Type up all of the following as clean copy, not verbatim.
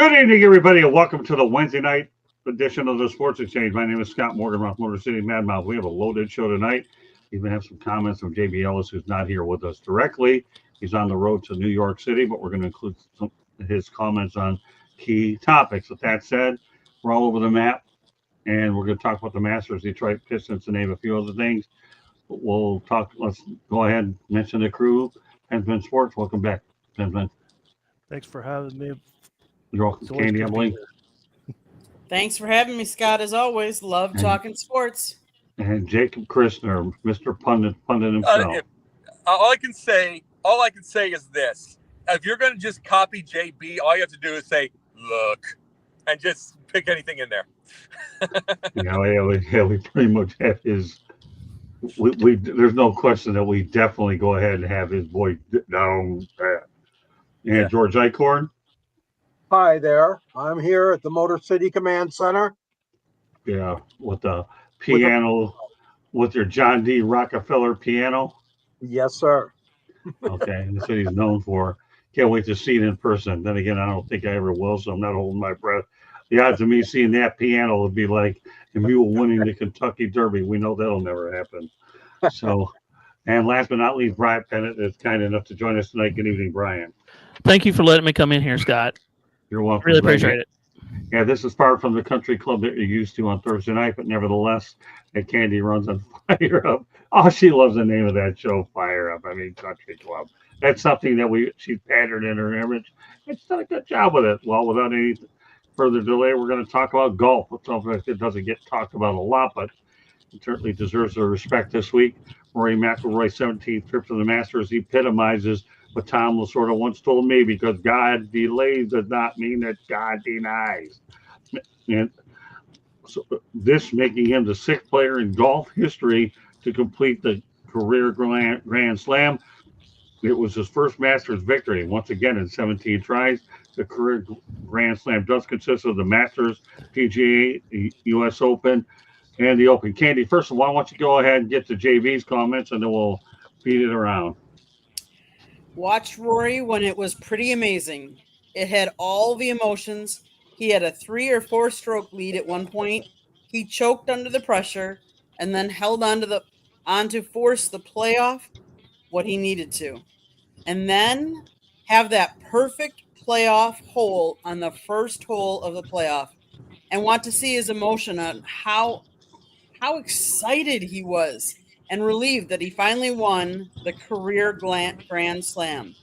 Good evening, everybody, and welcome to the Wednesday night edition of the Sports Exchange. My name is Scott Morgan, Rock Motor City Madmouth. We have a loaded show tonight. We even have some comments from JB Ellis, who's not here with us directly. He's on the road to New York City, but we're going to include his comments on key topics. With that said, we're all over the map, and we're going to talk about the Masters, Detroit Pistons, to name a few other things. But we'll talk. Let's go ahead and mention the crew. Pensman Sports, welcome back, Pensman. Thanks for having me. You're welcome, Candy Emily. Thanks for having me, Scott. As always, love talking sports. And Jacob Christner, Mr. Pundit himself. All I can say is this: if you're going to just copy JB, all you have to do is say "look," and just pick anything in there. We pretty much have his. We there's no question that we definitely go ahead and have his voice down pat. And yeah. George Eichhorn. Hi there. I'm here at the Motor City Command Center. Yeah, with the piano, with your John D. Rockefeller piano. Yes, sir. Okay, that's what he's known for. Can't wait to see it in person. Then again, I don't think I ever will, so I'm not holding my breath. The odds of me seeing that piano would be like if you were winning the Kentucky Derby. We know that'll never happen. So, and last but not least, Brian Pennant is kind enough to join us tonight. Good evening, Brian. Thank you for letting me come in here, Scott. You're welcome. Really appreciate it. Yeah, this is far from the country club that you're used to on Thursday night, but nevertheless, that Candy runs on Fire Up. Oh, she loves the name of that show, Fire Up. I mean, country club. That's something that she's patterned in her image. She's done a good job with it. Well, without any further delay, we're going to talk about golf. It doesn't get talked about a lot, but it certainly deserves the respect this week. Rory McIlroy, 17th trip to the Masters, epitomizes what Tom Lasorda once told me, because God delays does not mean that God denies. And so this making him the sixth player in golf history to complete the career Grand Slam. It was his first Masters victory. Once again, in 17 tries, the career Grand Slam does consist of the Masters, PGA, the U.S. Open, and the Open. Candy, first of all, why don't you go ahead and get to JV's comments, and then we'll feed it around. Watched Rory when it was pretty amazing. It had all the emotions. He had a 3 or 4 stroke lead at one point. He choked under the pressure and then held on to force the playoff what he needed to. And then have that perfect playoff hole on the first hole of the playoff, and want to see his emotion on how excited he was and relieved that he finally won the career Grand Slam.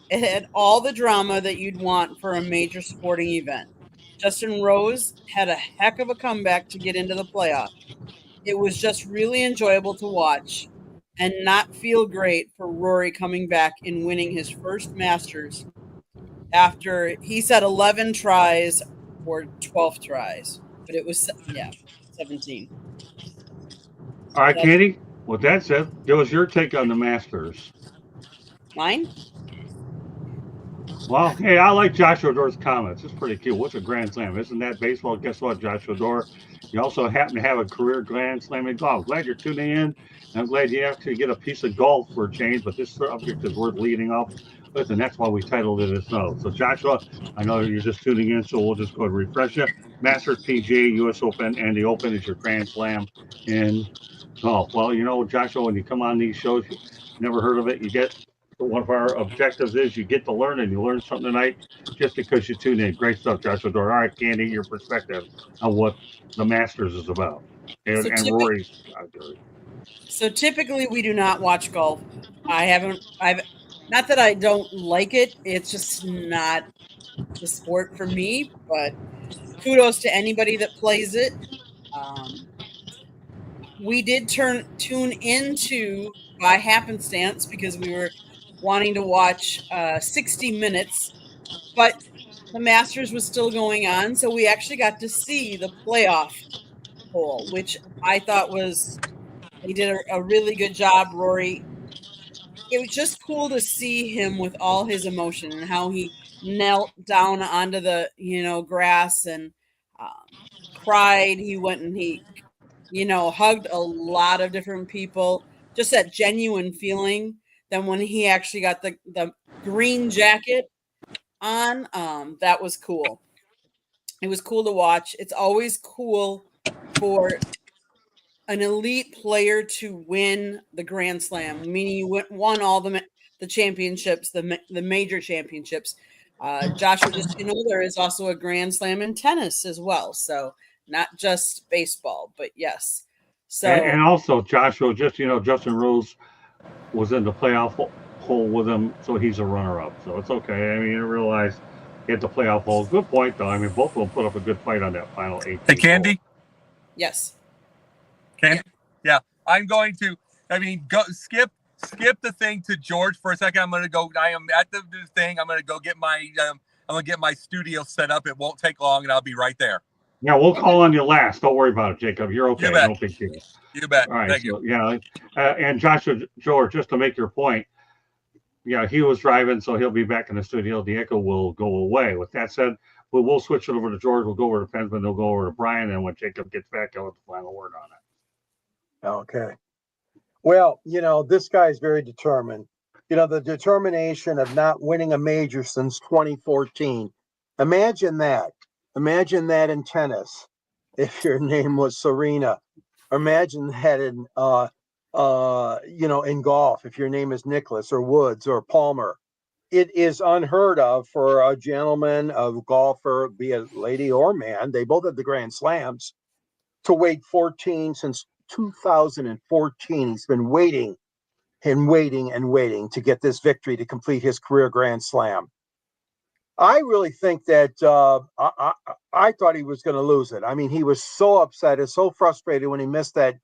It had all the drama that you'd want for a major sporting event. Justin Rose had a heck of a comeback to get into the playoff. It was just really enjoyable to watch, and not feel great for Rory coming back and winning his first Masters after he said 11 tries or 12 tries. But it was, 17. All right, Katie. With that said, give us your take on the Masters. Mine? Well, hey, I like Josh Odore's comments. It's pretty cute. What's a Grand Slam? Isn't that baseball? Guess what, Josh Odore? You also happen to have a career Grand Slam in golf. Glad you're tuning in. I'm glad you actually get a piece of golf for a change, but this subject is worth leading off with, and that's why we titled it as so. So, Joshua, I know you're just tuning in, so we'll just go to refresh you. Masters, PGA, U.S. Open, and the Open is your Grand Slam in golf. Well, you know, Joshua, when you come on these shows, you never heard of it, you get one of our objectives is you get to learn, and you learn something tonight just because you tune in. Great stuff, Joshua. All right, Candy, your perspective on what the Masters is about. And Rory's. So typically we do not watch golf. I've not that I don't like it. It's just not the sport for me, but kudos to anybody that plays it. We did tune into by happenstance because we were wanting to watch 60 Minutes, but the Masters was still going on, so we actually got to see the playoff hole, which I thought he did a really good job, Rory. It was just cool to see him with all his emotion and how he knelt down onto the grass and cried. He went and he hugged a lot of different people. Just that genuine feeling. Then when he actually got the green jacket on, that was cool. It was cool to watch. It's always cool for an elite player to win the Grand Slam, meaning you won all the championships, the major championships. Joshua, just so you know, there is also a Grand Slam in tennis as well. So not just baseball, but yes. So and also Joshua, just Justin Rose was in the playoff hole with him, so he's a runner-up. So it's okay. I mean, you realize he had the playoff hole. Good point, though. I mean, both of them put up a good fight on that final 18. Hey, Candy. Yes. Okay. Yeah, I'm going to. I mean, go skip the thing to George for a second. I'm going to go. I am at the thing. I'm going to go get my. I'm going to get my studio set up. It won't take long, and I'll be right there. Yeah, we'll call on you last. Don't worry about it, Jacob. You're okay. No big deal. You bet. All right. Thank you. Yeah, and Joshua George, just to make your point. Yeah, he was driving, so he'll be back in the studio. The echo will go away. With that said, we'll switch it over to George. We'll go over to Pensman. They'll go over to Brian, and when Jacob gets back, I'll have the final word on it. Okay. Well, this guy's very determined. The determination of not winning a major since 2014. Imagine that. Imagine that in tennis. If your name was Serena, imagine that in in golf. If your name is Nicholas or Woods or Palmer, it is unheard of for a gentleman, a golfer, be it lady or man. They both have the Grand Slams. To wait 14 since 2014. He's been waiting and waiting and waiting to get this victory to complete his career Grand Slam. I really think that I thought he was going to lose it. I mean, he was so upset and so frustrated when he missed that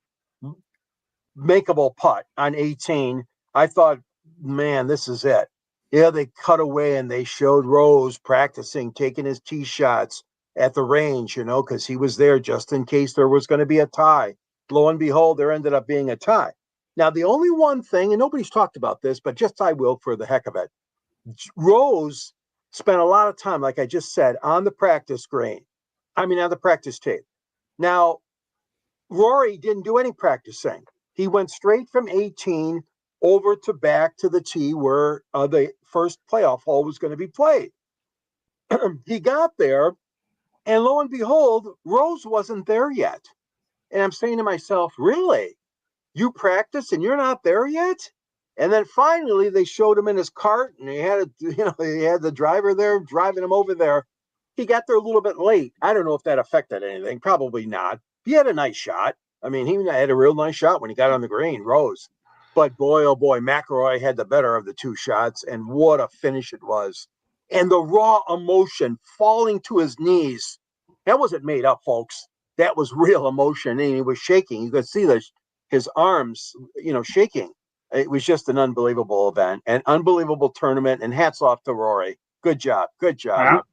makeable putt on 18. I thought, man, this is it. Yeah, they cut away and they showed Rose practicing, taking his tee shots at the range, because he was there just in case there was going to be a tie. Lo and behold, there ended up being a tie. Now, the only one thing, and nobody's talked about this, but just I will for the heck of it. Rose spent a lot of time, like I just said, on the practice green. On the practice tape. Now, Rory didn't do any practicing. He went straight from 18 over to back to the tee where the first playoff hole was going to be played. He got there, and lo and behold, Rose wasn't there yet. And I'm saying to myself, really? You practice and you're not there yet? And then finally they showed him in his cart, and he had the driver there driving him over there. He got there a little bit late. I don't know if that affected anything. Probably not. He had a nice shot. I mean, he had a real nice shot when he got on the green, Rose. But boy, oh boy, McIlroy had the better of the two shots, and what a finish it was. And the raw emotion falling to his knees, that wasn't made up, folks. That was real emotion, and he was shaking. You could see his arms, shaking. It was just an unbelievable event, an unbelievable tournament, and hats off to Rory. Good job. Good job.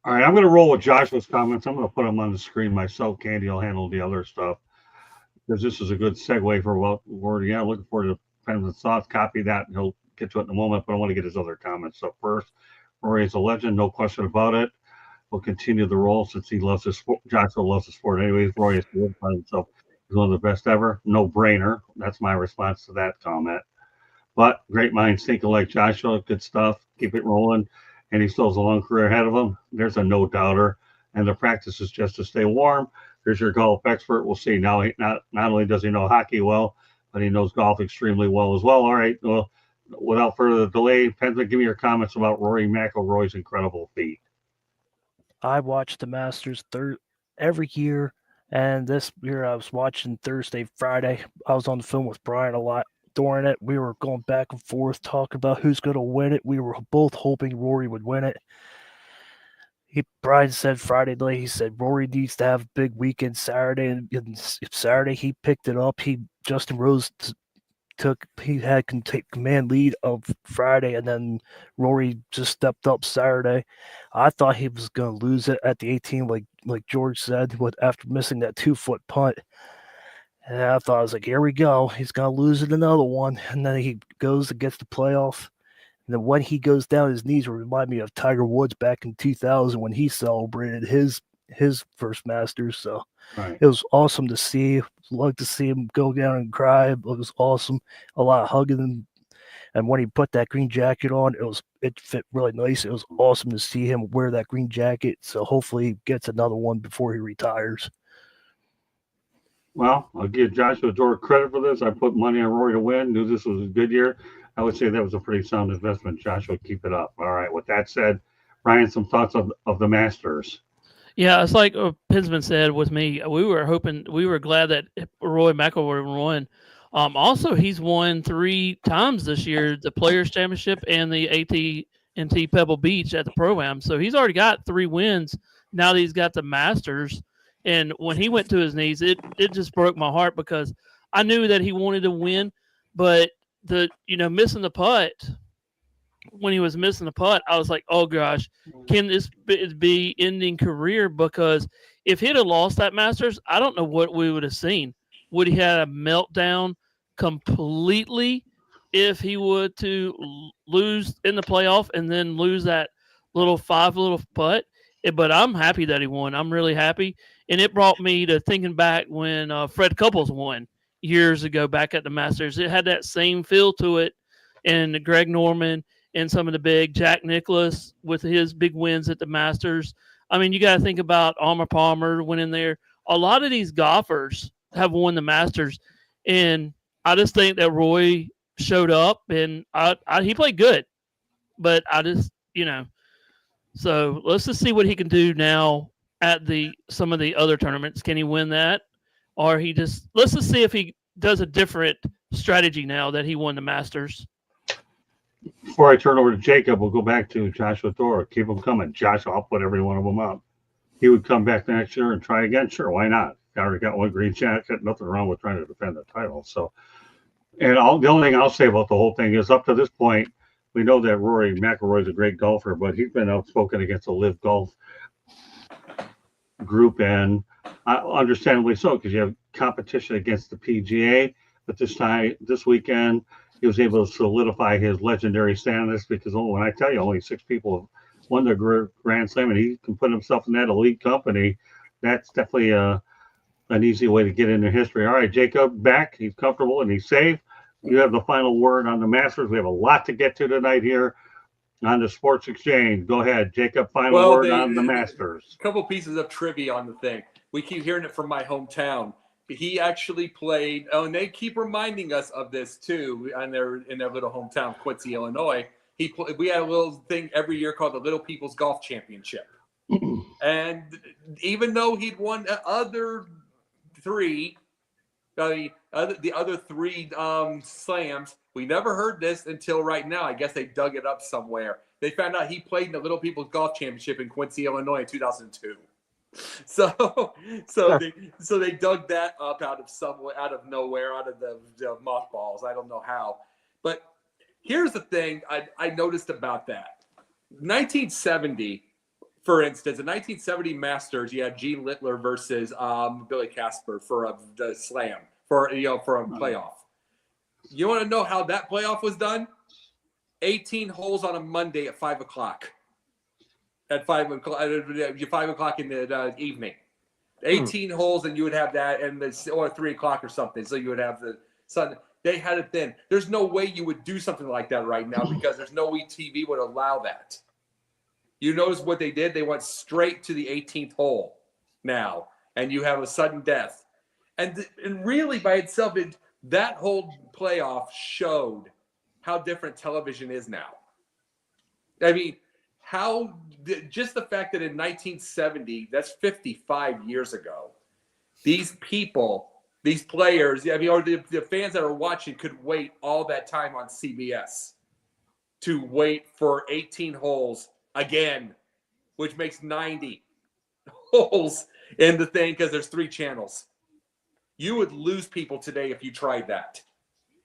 All right, I'm going to roll with Joshua's comments. I'm going to put them on the screen myself. Candy will handle the other stuff, because this is a good segue for what we're looking forward to Pensman's thoughts. Copy that, and he'll get to it in a moment, but I want to get his other comments. So first, Rory is a legend, no question about it. We'll continue the role since he loves his sport. Joshua loves the sport anyways. Rory is good by himself. He's one of the best ever. No brainer. That's my response to that comment. But great minds think alike. Joshua, good stuff. Keep it rolling. And he still has a long career ahead of him. There's a no doubter. And the practice is just to stay warm. Here's your golf expert. We'll see. Now, not only does he know hockey well, but he knows golf extremely well as well. All right. Well, without further delay, Pensman, give me your comments about Rory McIlroy's incredible feat. I watch the Masters every year, and this year I was watching Thursday, Friday. I was on the phone with Brian a lot during it. We were going back and forth talking about who's going to win it. We were both hoping Rory would win it. Brian said Friday night, he said Rory needs to have a big weekend Saturday, and Saturday he picked it up. Justin Rose had command lead of Friday, and then Rory just stepped up Saturday. I thought he was going to lose it at the 18, like George said, after missing that 2-foot punt. And I was like, here we go. He's going to lose it another one. And then he goes and gets the playoff. And then when he goes down, his knees remind me of Tiger Woods back in 2000 when he celebrated his first Masters. So right. It was awesome to see. Love to see him go down and cry. It was awesome. A lot of hugging And when he put that green jacket on, it fit really nice. It was awesome to see him wear that green jacket. So hopefully he gets another one before he retires. Well, I'll give Joshua Dora credit for this. I put money on Rory to win. Knew this was a good year. I would say that was a pretty sound investment. Joshua, keep it up. All right. With that said, Ryan, some thoughts of the Masters. Yeah, it's like Pinsman said with me. We were glad that Rory McIlroy won. Also, he's won 3 times this year: the Players Championship and the AT&T Pebble Beach at the Pro-Am. So he's already got 3 wins. Now that he's got the Masters, and when he went to his knees, it just broke my heart because I knew that he wanted to win, but missing the putt. When he was missing the putt, I was like, oh gosh, can this be ending career? Because if he'd have lost that Masters, I don't know what we would have seen. Would he have a meltdown completely if he would to lose in the playoff and then lose that little putt? But I'm happy that he won. I'm really happy. And it brought me to thinking back when Fred Couples won years ago back at the Masters. It had that same feel to it. And Greg Norman and some of the big Jack Nicklaus with his big wins at the Masters. I mean, you got to think about Armour Palmer winning there. A lot of these golfers have won the Masters. And I just think that Roy showed up and he played good. But I just, so let's just see what he can do now at some of the other tournaments. Can he win that? Or let's just see if he does a different strategy now that he won the Masters. Before I turn over to Jacob, we'll go back to Joshua Thor. Keep them coming. Josh, I'll put every one of them up. He would come back next year and try again. Sure, why not? Already got one green jacket. Nothing wrong with trying to defend the title. So, and the only thing I'll say about the whole thing is up to this point, we know that Rory McIlroy is a great golfer, but he's been outspoken against the Live Golf group, and understandably so, because you have competition against the PGA. But this weekend, he was able to solidify his legendary status because, when I tell you, only 6 people have won the Grand Slam, and he can put himself in that elite company. That's definitely an easy way to get into history. All right, Jacob, back. He's comfortable and he's safe. You have the final word on the Masters. We have a lot to get to tonight here on the Sports Exchange. Go ahead, Jacob. Final word on the Masters. A couple pieces of trivia on the thing. We keep hearing it from my hometown. He actually played. Oh, and they keep reminding us of this too. In their little hometown, Quincy, Illinois. We had a little thing every year called the Little People's Golf Championship. And even though he'd won the other 3 slams, we never heard this until right now. I guess they dug it up somewhere. They found out he played in the Little People's Golf Championship in Quincy, Illinois in 2002. So they dug that up out of nowhere, out of the mothballs. I don't know how. But here's the thing I noticed about that. 1970, for instance, in 1970 Masters, you had Gene Littler versus Billy Casper for the slam for a playoff. You want to know how that playoff was done? 18 holes on a Monday at 5 o'clock. At 5 o'clock in the evening. 18 holes, and you would have that, or 3 o'clock or something. So you would have the sun. They had it then. There's no way you would do something like that right now because there's no way TV would allow that. You notice what they did? They went straight to the 18th hole now, and you have a sudden death. And really, by itself, that whole playoff showed how different television is now. I mean, just the fact that in 1970, that's 55 years ago, these people, these players, or the fans that are watching could wait all that time on CBS to wait for 18 holes again, which makes 90 holes in the thing because there's 3 channels. You would lose people today if you tried that.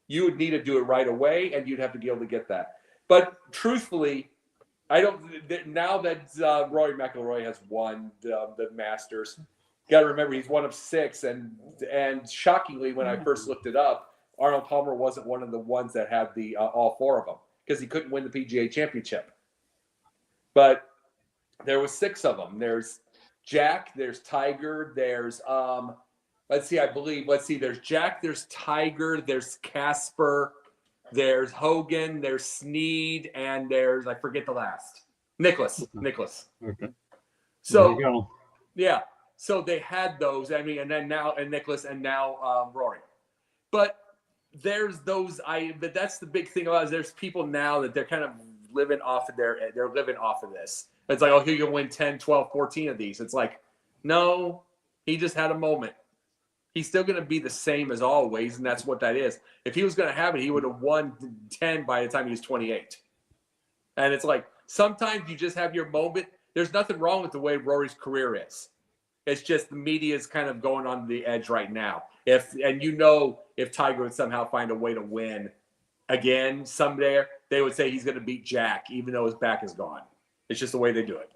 You would need to do it right away, and you'd have to be able to get that. But truthfully, now that Rory McIlroy has won the Masters, got to remember he's one of 6, and shockingly, when I first looked it up, Arnold Palmer wasn't one of the ones that had the all 4 of them because he couldn't win the PGA Championship. But there was 6 of them. There's Jack, there's Tiger, there's there's Jack, there's Tiger, there's Casper, there's Hogan, there's Sneed, and there's, I forget the last. Nicholas. Okay. There So you go. yeah, so they had those. I mean, and then now and Nicholas and now Rory. But there's those. But that's the big thing about it, is there's people now that they're kind of living off of they're living off of this. It's like, oh, he can win 10, 12, 14 of these. It's like, no, he just had a moment. He's still going to be the same as always, and that's what that is. If he was going to have it, he would have won 10 by the time he was 28. And it's like, sometimes you just have your moment. There's nothing wrong with the way Rory's career is. It's just the media is kind of going on the edge right now. If Tiger would somehow find a way to win again someday, they would say he's going to beat Jack, even though his back is gone. It's just the way they do it.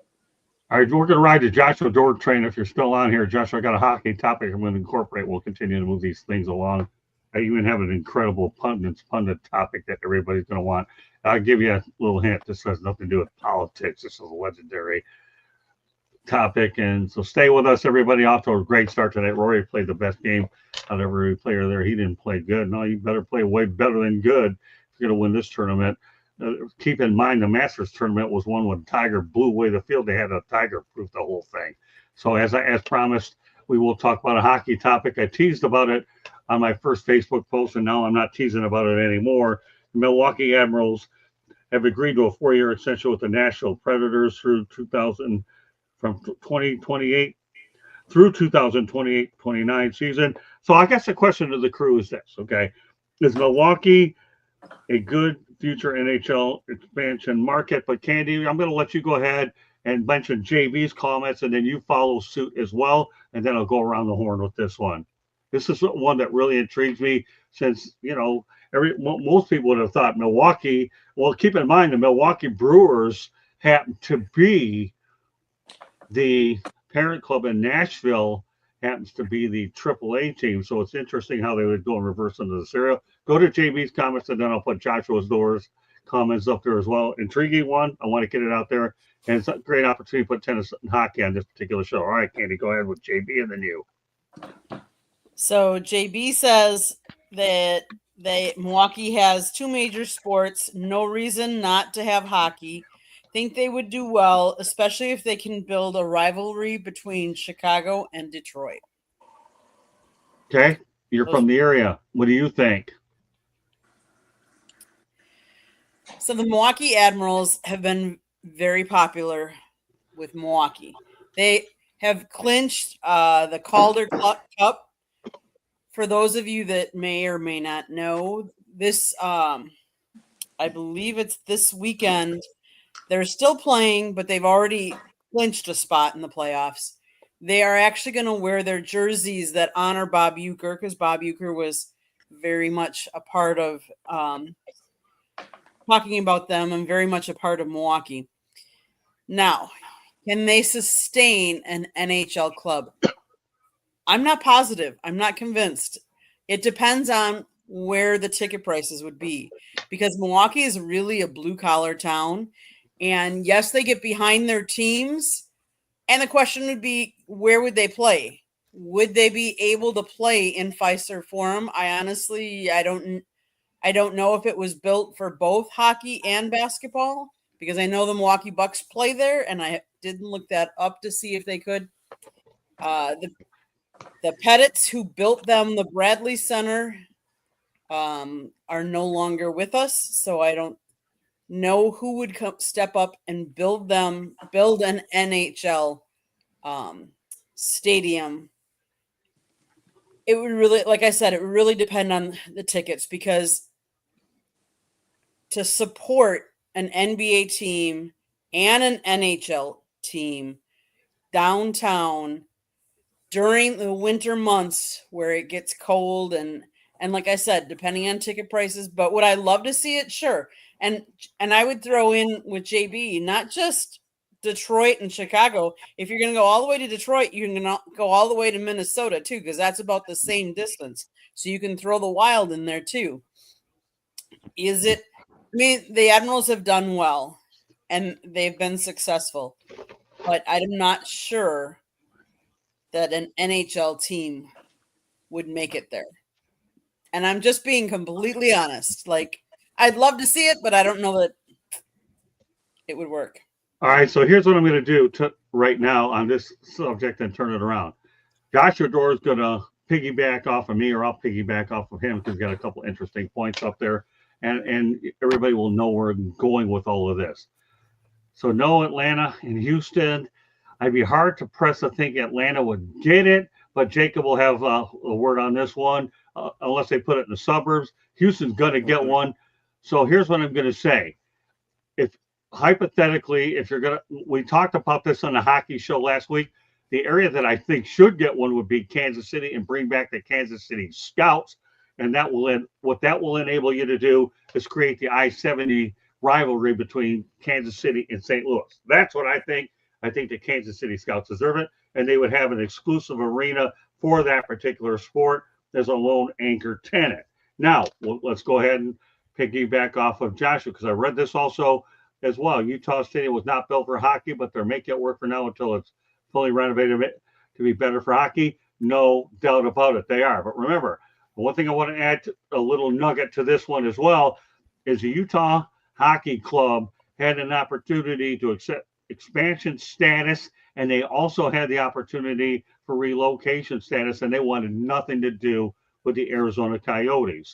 All right, we're going to ride the Joshua Dork train. If you're still on here, Joshua, I got a hockey topic I'm going to incorporate. We'll continue to move these things along. I even have an incredible pundit topic that everybody's going to want. I'll give you a little hint. This has nothing to do with politics. This is a legendary topic. And so stay with us, everybody. Off to a great start tonight. Rory played the best game out of every player there. He didn't play good. No, you better play way better than good if you're going to win this tournament. Keep in mind, the Masters tournament was one when Tiger blew away the field. They had a Tiger proof the whole thing. So as promised, we will talk about a hockey topic. I teased about it on my first Facebook post, and now I'm not teasing about it anymore. The Milwaukee Admirals have agreed to a 4-year extension with the Nashville Predators through 2028 through 2028-29 season. So I guess the question to the crew is this, okay? Is Milwaukee a good future NHL expansion market? But Candy, I'm going to let you go ahead and mention JV's comments, and then you follow suit as well, and then I'll go around the horn with this one. This is one that really intrigues me, since, most people would have thought Milwaukee. Well, keep in mind the Milwaukee Brewers happen to be the parent club, in Nashville happens to be the AAA team. So it's interesting how they would go and reverse into the serial. Go to JB's comments, and then I'll put Joshua's doors comments up there as well. Intriguing one. I want to get it out there. And it's a great opportunity to put tennis and hockey on this particular show. All right, Candy, go ahead with JB and then you. So JB says that Milwaukee has 2 major sports, no reason not to have hockey. Think they would do well, especially if they can build a rivalry between Chicago and Detroit. Okay, you're from the area. What do you think? So the Milwaukee Admirals have been very popular with Milwaukee. They have clinched the Calder Cup. For those of you that may or may not know, this I believe it's this weekend. They're still playing, but they've already clinched a spot in the playoffs. They are actually going to wear their jerseys that honor Bob Uecker, because Bob Uecker was very much a part of talking about them and very much a part of Milwaukee. Now, can they sustain an NHL club? I'm not positive. I'm not convinced. It depends on where the ticket prices would be, because Milwaukee is really a blue-collar town. And yes, they get behind their teams. And the question would be, where would they play? Would they be able to play in Fiserv Forum? I don't know if it was built for both hockey and basketball, because I know the Milwaukee Bucks play there, and I didn't look that up to see if they could. The Pettits, who built them, the Bradley Center, are no longer with us, so I don't know who would step up and build an NHL stadium. It would really, like I said, it would really depend on the tickets, because to support an NBA team and an NHL team downtown during the winter months where it gets cold and like I said, depending on ticket prices, but would I love to see it? Sure. And I would throw in with JB, not just Detroit and Chicago. If you're going to go all the way to Detroit, you're going to go all the way to Minnesota too, because that's about the same distance. So you can throw the Wild in there too. The Admirals have done well and they've been successful, but I'm not sure that an NHL team would make it there. And I'm just being completely honest. Like, I'd love to see it, but I don't know that it would work. All right, so here's what I'm going to do right now on this subject and turn it around. Joshua Dorr is going to piggyback off of me, or I'll piggyback off of him because he's got a couple interesting points up there, and everybody will know where I'm going with all of this. So no Atlanta and Houston. I'd be hard to press to think Atlanta would get it, but Jacob will have a word on this one, unless they put it in the suburbs. Houston's going to get one. So here's what I'm going to say. If hypothetically, if you're going to, we talked about this on the hockey show last week, the area that I think should get one would be Kansas City and bring back the Kansas City Scouts. And that will, what that will enable you to do is create the I-70 rivalry between Kansas City and St. Louis. That's what I think. I think the Kansas City Scouts deserve it, and they would have an exclusive arena for that particular sport as a lone anchor tenant. Now, let's go ahead and piggyback off of Joshua, because I read this also as well. Utah Stadium was not built for hockey, but they're making it work for now until it's fully renovated to be better for hockey. No doubt about it, they are. But remember, one thing I want to add, a little nugget to this one as well, is the Utah Hockey Club had an opportunity to accept expansion status, and they also had the opportunity for relocation status, and they wanted nothing to do with the Arizona Coyotes.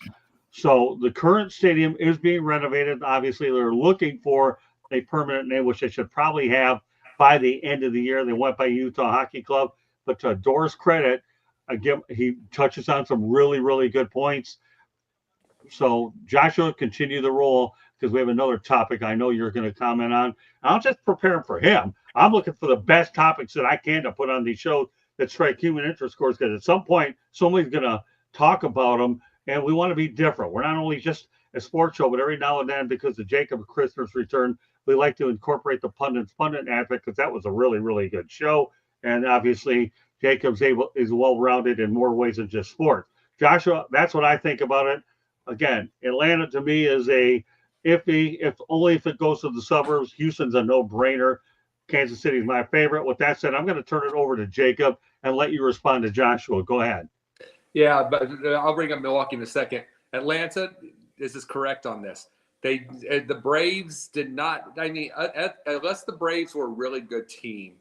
So the current stadium is being renovated. Obviously, they're looking for a permanent name, which they should probably have by the end of the year. They went by Utah Hockey Club, but to Dorr's credit, again, he touches on some really, really good points. So Joshua, continue the roll, because we have another topic I know you're going to comment on. I'm just preparing for him. I'm looking for the best topics that I can to put on these shows that strike human interest scores, because at some point, somebody's going to talk about them, and we want to be different. We're not only just a sports show, but every now and then, because of Jacob Christmas return, we like to incorporate the pundit aspect, because that was a really, really good show. And obviously, Jacob's is well-rounded in more ways than just sports. Joshua, that's what I think about it. Again, Atlanta to me is a iffy, if it goes to the suburbs. Houston's a no-brainer. Kansas City is my favorite. With that said, I'm going to turn it over to Jacob and let you respond to Joshua. Go ahead. Yeah, but I'll bring up Milwaukee in a second. Atlanta, this is correct on this. The Braves did not. I mean, unless the Braves were a really good team,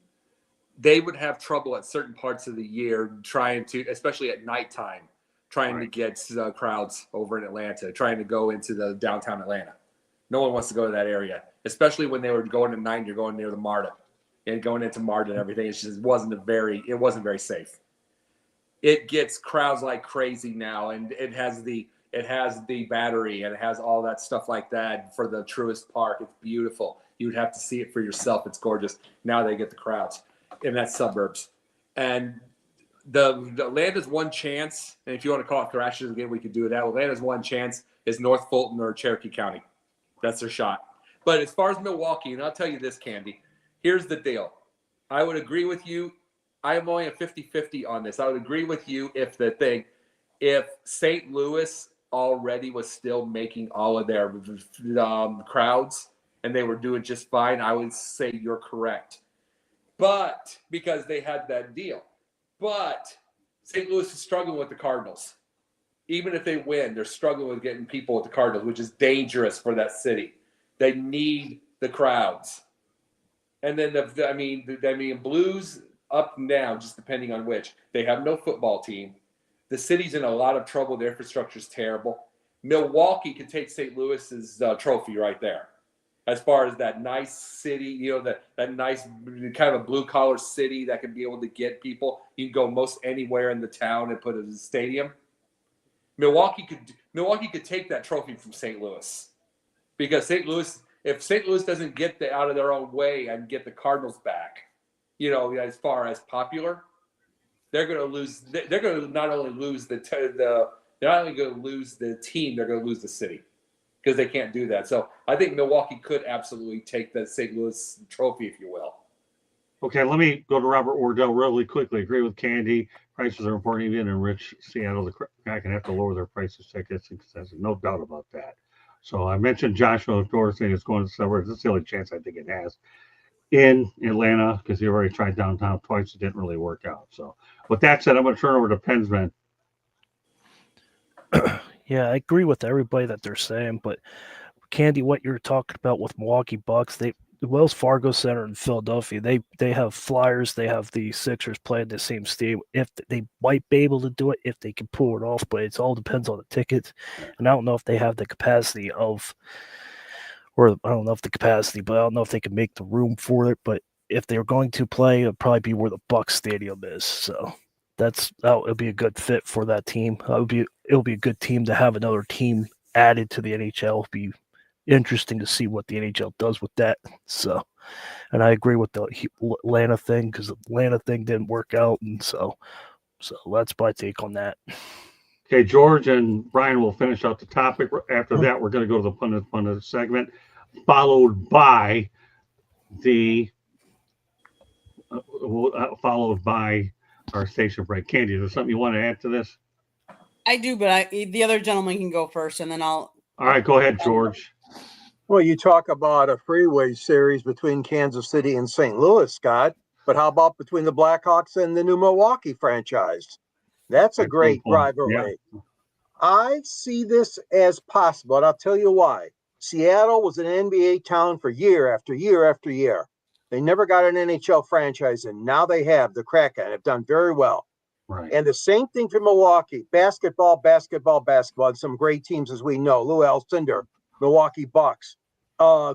they would have trouble at certain parts of the year trying to, especially at nighttime, trying to get crowds over in Atlanta, trying to go into the downtown Atlanta. No one wants to go to that area, especially when they were going at night. You're going near the MARTA and going into MARTA and everything. It just wasn't very safe. It gets crowds like crazy now, and it has the battery, and it has all that stuff like that for the Truist Park. It's beautiful. You would have to see it for yourself. It's gorgeous. Now they get the crowds in that suburbs. And the Atlanta's one chance, and if you want to call it thrashes again, we could do that. Atlanta's one chance is North Fulton or Cherokee County. That's their shot. But as far as Milwaukee, and I'll tell you this, Candy, here's the deal. I would agree with you. I am only a 50-50 on this. I would agree with you if St. Louis already was still making all of their crowds and they were doing just fine, I would say you're correct. But because they had that deal. But St. Louis is struggling with the Cardinals. Even if they win, they're struggling with getting people with the Cardinals, which is dangerous for that city. They need the crowds. And then the Blues up now, just depending on which. They have no football team. The city's in a lot of trouble. Their infrastructure is terrible. Milwaukee could take St. Louis's trophy right there. As far as that nice city, that nice kind of a blue-collar city that can be able to get people. You can go most anywhere in the town and put a stadium. Milwaukee could take that trophy from St. Louis. Because if St. Louis doesn't get out of their own way and get the Cardinals back, as far as popular, they're going to lose. They're going to not only lose they're not only going to lose the team, they're going to lose the city because they can't do that. So I think Milwaukee could absolutely take the St. Louis trophy, if you will. Okay, let me go to Robert Wardell really quickly. Agree with Candy. Prices are important. Even in rich Seattle, the Kraken can have to lower their prices. Tickets, no doubt about that. So I mentioned Joshua Dorsey is going to the suburbs. That's the only chance I think it has in Atlanta, because he already tried downtown twice. It didn't really work out. So with that said, I'm going to turn over to Pensman. Yeah, I agree with everybody that they're saying, but Candy, what you're talking about with Milwaukee Bucks, the Wells Fargo Center in Philadelphia, they have Flyers, they have the Sixers playing the same stadium. If they might be able to do it, if they can pull it off, but it all depends on the tickets. And I don't know if they have the capacity of, or I don't know if the capacity, but I don't know if they can make the room for it. But if they're going to play, it'll probably be where the Bucks Stadium is. So it'll be a good fit for that team. It'll be a good team to have another team added to the NHL. It'll be interesting to see what the NHL does with that. So, and I agree with the Atlanta thing because the Atlanta thing didn't work out, and so that's my take on that. Okay, George and Brian will finish out the topic. After that, we're going to go to the pundit segment, followed by our station break. Candy, is there something you want to add to this? I do, but the other gentleman can go first, and then I'll. All right, go ahead, George. Well, you talk about a freeway series between Kansas City and St. Louis, Scott, but how about between the Blackhawks and the new Milwaukee franchise? That's a great rivalry. Yeah. I see this as possible, and I'll tell you why. Seattle was an NBA town for year after year after year. They never got an NHL franchise, and now they have. The Kraken have done very well. Right. And the same thing for Milwaukee. Basketball. Some great teams, as we know. Lou Alcindor, Milwaukee Bucks.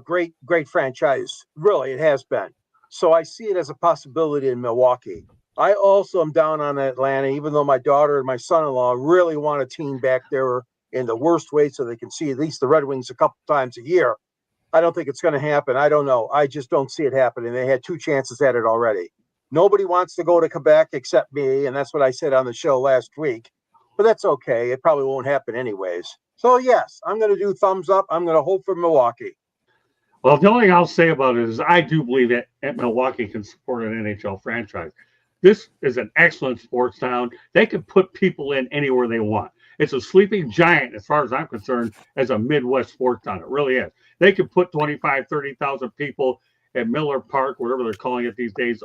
Great franchise. Really, it has been. So I see it as a possibility in Milwaukee. I also am down on Atlanta, even though my daughter and my son-in-law really want a team back there in the worst way so they can see at least the Red Wings a couple times a year. I don't think it's going to happen. I don't know. I just don't see it happening. They had 2 chances at it already. Nobody wants to go to Quebec except me, and that's what I said on the show last week. But that's okay. It probably won't happen anyways. So, yes, I'm going to do thumbs up. I'm going to hope for Milwaukee. Well, the only thing I'll say about it is I do believe that Milwaukee can support an NHL franchise. This is an excellent sports town. They can put people in anywhere they want. It's a sleeping giant, as far as I'm concerned, as a Midwest sports town. It really is. They can put 25, 30,000 people at Miller Park, whatever they're calling it these days,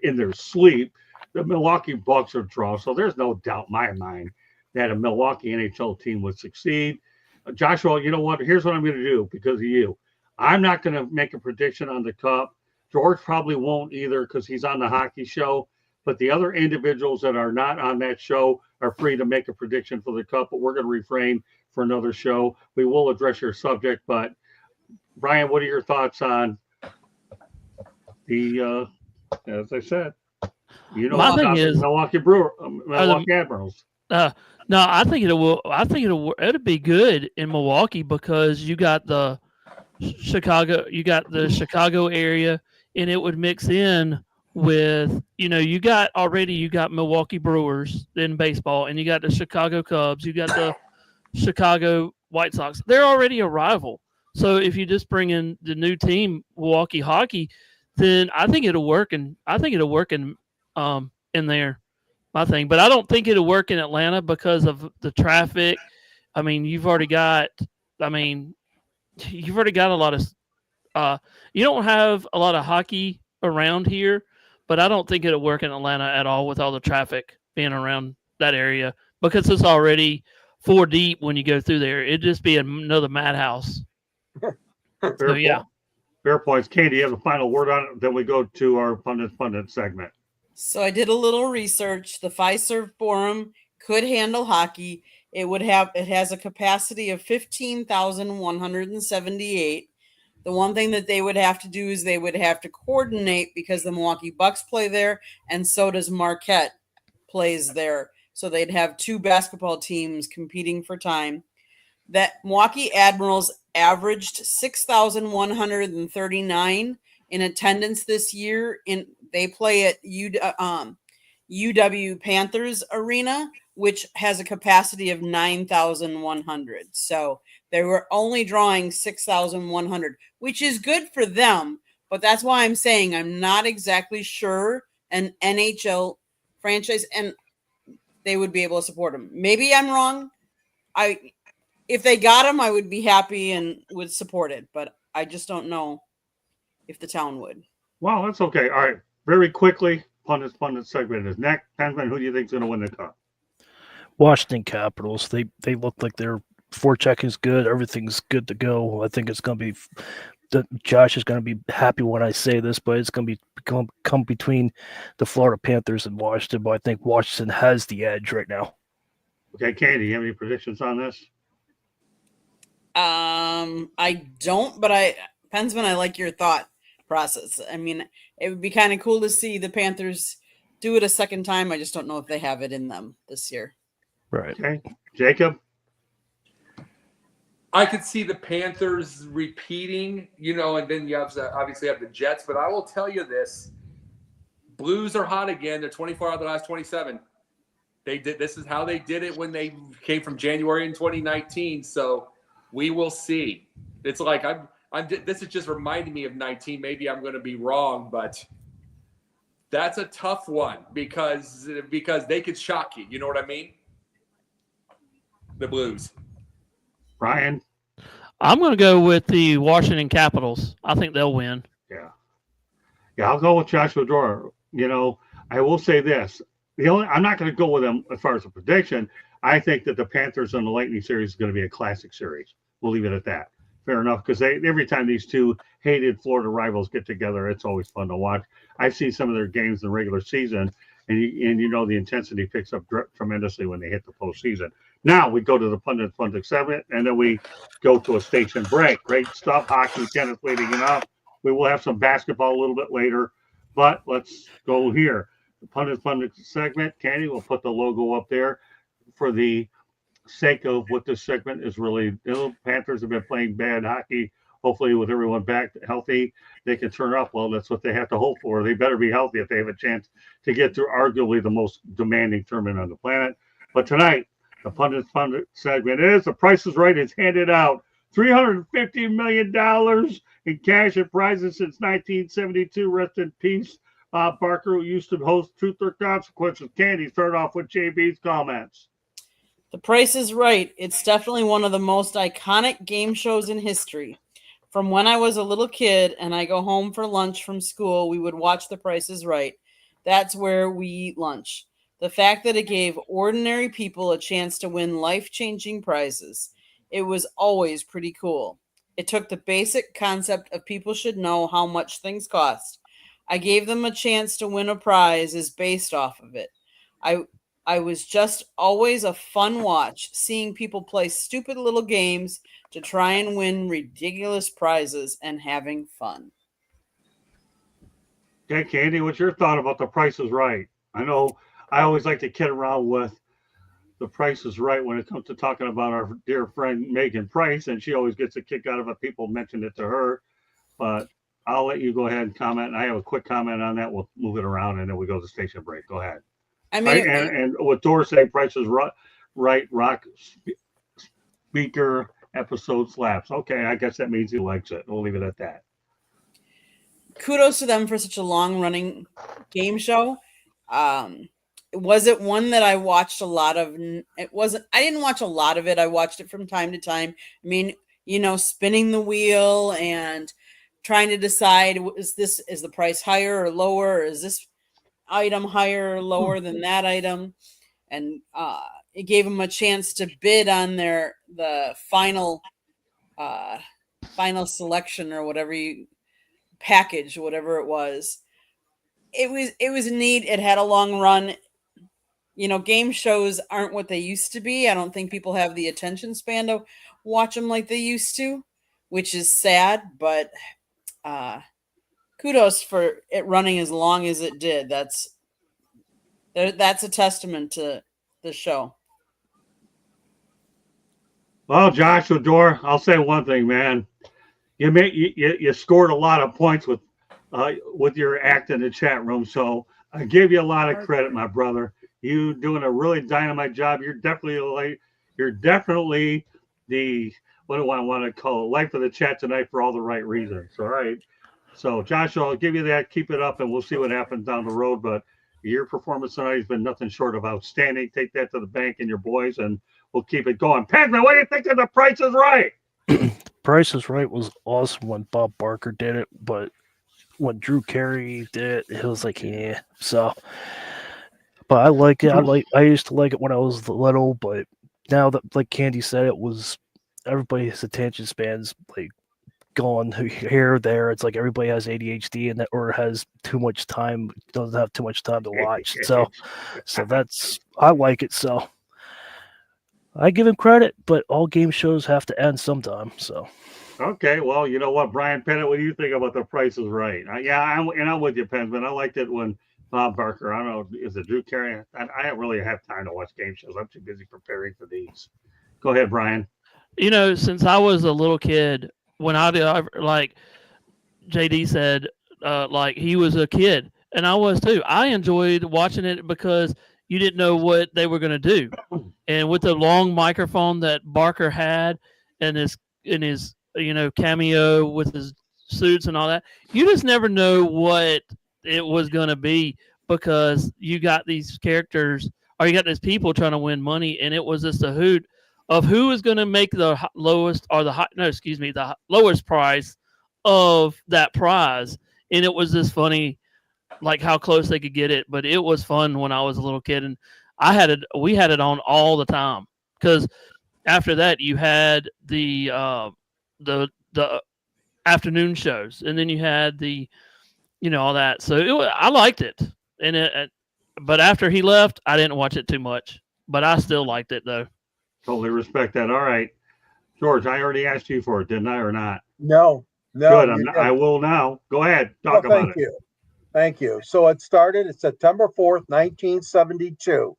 in their sleep. The Milwaukee Bucks are draw. So there's no doubt in my mind that a Milwaukee NHL team would succeed. Joshua, you know what? Here's what I'm going to do because of you. I'm not going to make a prediction on the Cup. George probably won't either because he's on the hockey show. But the other individuals that are not on that show are free to make a prediction for the Cup. But we're going to refrain for another show. We will address your subject. But, Brian, what are your thoughts on the, as I said, my thing is Milwaukee Admirals. No, I think it'll be good in Milwaukee because you got the Chicago area, and it would mix in with, you got Milwaukee Brewers in baseball, and you got the Chicago Cubs, you got the Chicago White Sox. They're already a rival. So if you just bring in the new team, Milwaukee hockey, then I think it'll work. In there, my thing. But I don't think it'll work in Atlanta because of the traffic. I mean, you've already got a lot of you don't have a lot of hockey around here, but I don't think it'll work in Atlanta at all with all the traffic being around that area because it's already 4 deep when you go through there. It'd just be another madhouse. Fair points. Katie, you have the final word on it. Then we go to our pundit segment. So I did a little research. The Fiserv Forum could handle hockey. It has a capacity of 15,178. The one thing that they would have to do is they would have to coordinate because the Milwaukee Bucks play there, and so does Marquette plays there. So they'd have 2 basketball teams competing for time. That Milwaukee Admirals averaged 6,139 in attendance this year. They play at UW Panthers Arena, which has a capacity of 9,100. So they were only drawing 6,100, which is good for them. But that's why I'm saying I'm not exactly sure an NHL franchise and they would be able to support them. Maybe I'm wrong. If they got them, I would be happy and would support it. But I just don't know if the town would. Well, that's okay. All right. Very quickly, pundit segment is next. Pensman, who do you think is going to win the Cup? Washington Capitals. They look like they're forecheck is good. Everything's good to go. I think it's going to be Josh is going to be happy when I say this, but it's going to be come between the Florida Panthers and Washington. But I think Washington has the edge right now. Okay, Candy, you have any predictions on this? I don't, but Pensman, I like your thought process. I mean, it would be kind of cool to see the Panthers do it a second time. I just don't know if they have it in them this year. Right. Okay, Jacob. I could see the Panthers repeating, and then you obviously have the Jets. But I will tell you this: Blues are hot again. They're 24 out of the last 27. This is how they did it when they came from January in 2019. So we will see. It's like this is just reminding me of 19. Maybe I'm going to be wrong, but that's a tough one because they could shock you. You know what I mean? The Blues. Brian? I'm going to go with the Washington Capitals. I think they'll win. Yeah, I'll go with Joshua Dora. I will say this. I'm not going to go with them as far as a prediction. I think that the Panthers and the Lightning series is going to be a classic series. We'll leave it at that. Fair enough, because every time these two hated Florida rivals get together, it's always fun to watch. I've seen some of their games in the regular season, and the intensity picks up tremendously when they hit the postseason. Now we go to the pundit segment, and then we go to a station break. Great stuff, hockey, tennis, waiting enough. We will have some basketball a little bit later, but let's go here. The pundit segment. Candy will put the logo up there for the sake of what this segment is really. Panthers have been playing bad hockey. Hopefully, with everyone back healthy, they can turn up. Well, that's what they have to hope for. They better be healthy if they have a chance to get through arguably the most demanding tournament on the planet. But tonight, the pundit segment is The Price is Right. It's handed out $350 million in cash and prizes since 1972. Rest in peace, Bob Barker, who used to host Truth or Consequences. Candy, start off with JB's comments. The Price is Right. It's definitely one of the most iconic game shows in history. From when I was a little kid and I go home for lunch from school, we would watch The Price is Right. That's where we eat lunch. The fact that it gave ordinary people a chance to win life-changing prizes. It was always pretty cool. It took the basic concept of people should know how much things cost. I gave them a chance to win a prize is based off of it. I was just always a fun watch, seeing people play stupid little games to try and win ridiculous prizes and having fun. Okay, Candy, what's your thought about The Price is Right? I know I always like to kid around with The Price is Right when it comes to talking about our dear friend Megan Price, and she always gets a kick out of it. People mention it to her, but I'll let you go ahead and comment. I have a quick comment on that. We'll move it around, and then we go to station break. Go ahead. I mean, and with Dora saying Price is Right, rock speaker episode slaps. Okay, I guess that means he likes it. We'll leave it at that. Kudos to them for such a long-running game show. Was it one that I watched a lot of? It wasn't. I didn't watch a lot of it. I watched it from time to time. I mean, spinning the wheel and trying to decide is the price higher or lower, or is this item higher or lower than that item, and it gave them a chance to bid on the final selection or whatever package, whatever it was. It was neat. It had a long run. Game shows aren't what they used to be. I don't think people have the attention span to watch them like they used to, which is sad, but kudos for it running as long as it did. That's a testament to the show. Well, Joshua Dore, I'll say one thing, man. You scored a lot of points with your act in the chat room, so I give you a lot of credit, my brother. You doing a really dynamite job. You're definitely the, what do I want to call it, life of the chat tonight for all the right reasons. All right. So, Joshua, I'll give you that. Keep it up, and we'll see what happens down the road. But your performance tonight has been nothing short of outstanding. Take that to the bank and your boys, and we'll keep it going. Padman, what do you think of The Price is Right? Price is Right was awesome when Bob Barker did it, but when Drew Carey did it, it was like, yeah. So, but I like it. I used to like it when I was little, but now that, like Candy said, it was everybody's attention spans like gone here or there. It's like everybody has ADHD and that or has too much time, doesn't have too much time to watch. So that's I like it. So I give him credit, but all game shows have to end sometime. So Okay, well, you know what, Brian Pennant, what do you think about The Price is Right? I'm with you, Penn, but I liked it when Bob Barker, I don't know, is it Drew Carey? I don't really have time to watch game shows. I'm too busy preparing for these. Go ahead, Brian. Since I was a little kid, when I did, like JD said, like he was a kid, and I was too. I enjoyed watching it because you didn't know what they were going to do, and with the long microphone that Barker had, and his cameo with his suits and all that, you just never know what it was going to be because you got these characters or you got these people trying to win money, and it was just a hoot of who is going to make the lowest or the lowest price of that prize. And it was just funny, like how close they could get it. But it was fun when I was a little kid, and we had it on all the time because after that you had the afternoon shows, and then you had the all that. So I liked it, and but after he left, I didn't watch it too much, but I still liked it though. Totally respect that. All right, George, I already asked you for it, didn't I, or not? No. Good. I will now. Go ahead. Talk about it. Thank you. So it started September 4th, 1972.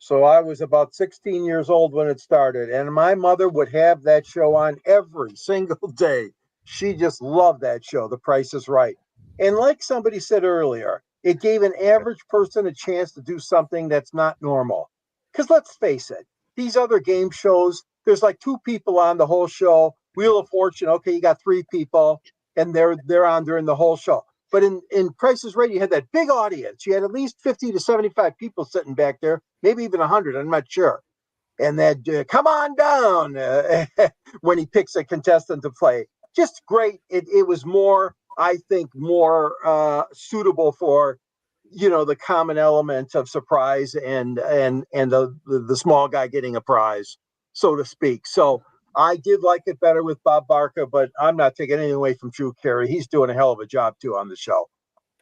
So I was about 16 years old when it started, and my mother would have that show on every single day. She just loved that show, The Price is Right. And like somebody said earlier, it gave an average person a chance to do something that's not normal. Because let's face it, these other game shows, there's like 2 people on the whole show. Wheel of Fortune, okay, you got 3 people, and they're on during the whole show. But in Price is Right, you had that big audience. You had at least 50 to 75 people sitting back there, maybe even 100, I'm not sure. And that come on down when he picks a contestant to play. Just great. It was more, I think, more suitable for, the common element of surprise and the small guy getting a prize, so to speak. So I did like it better with Bob Barker, but I'm not taking anything away from Drew Carey. He's doing a hell of a job too on the show.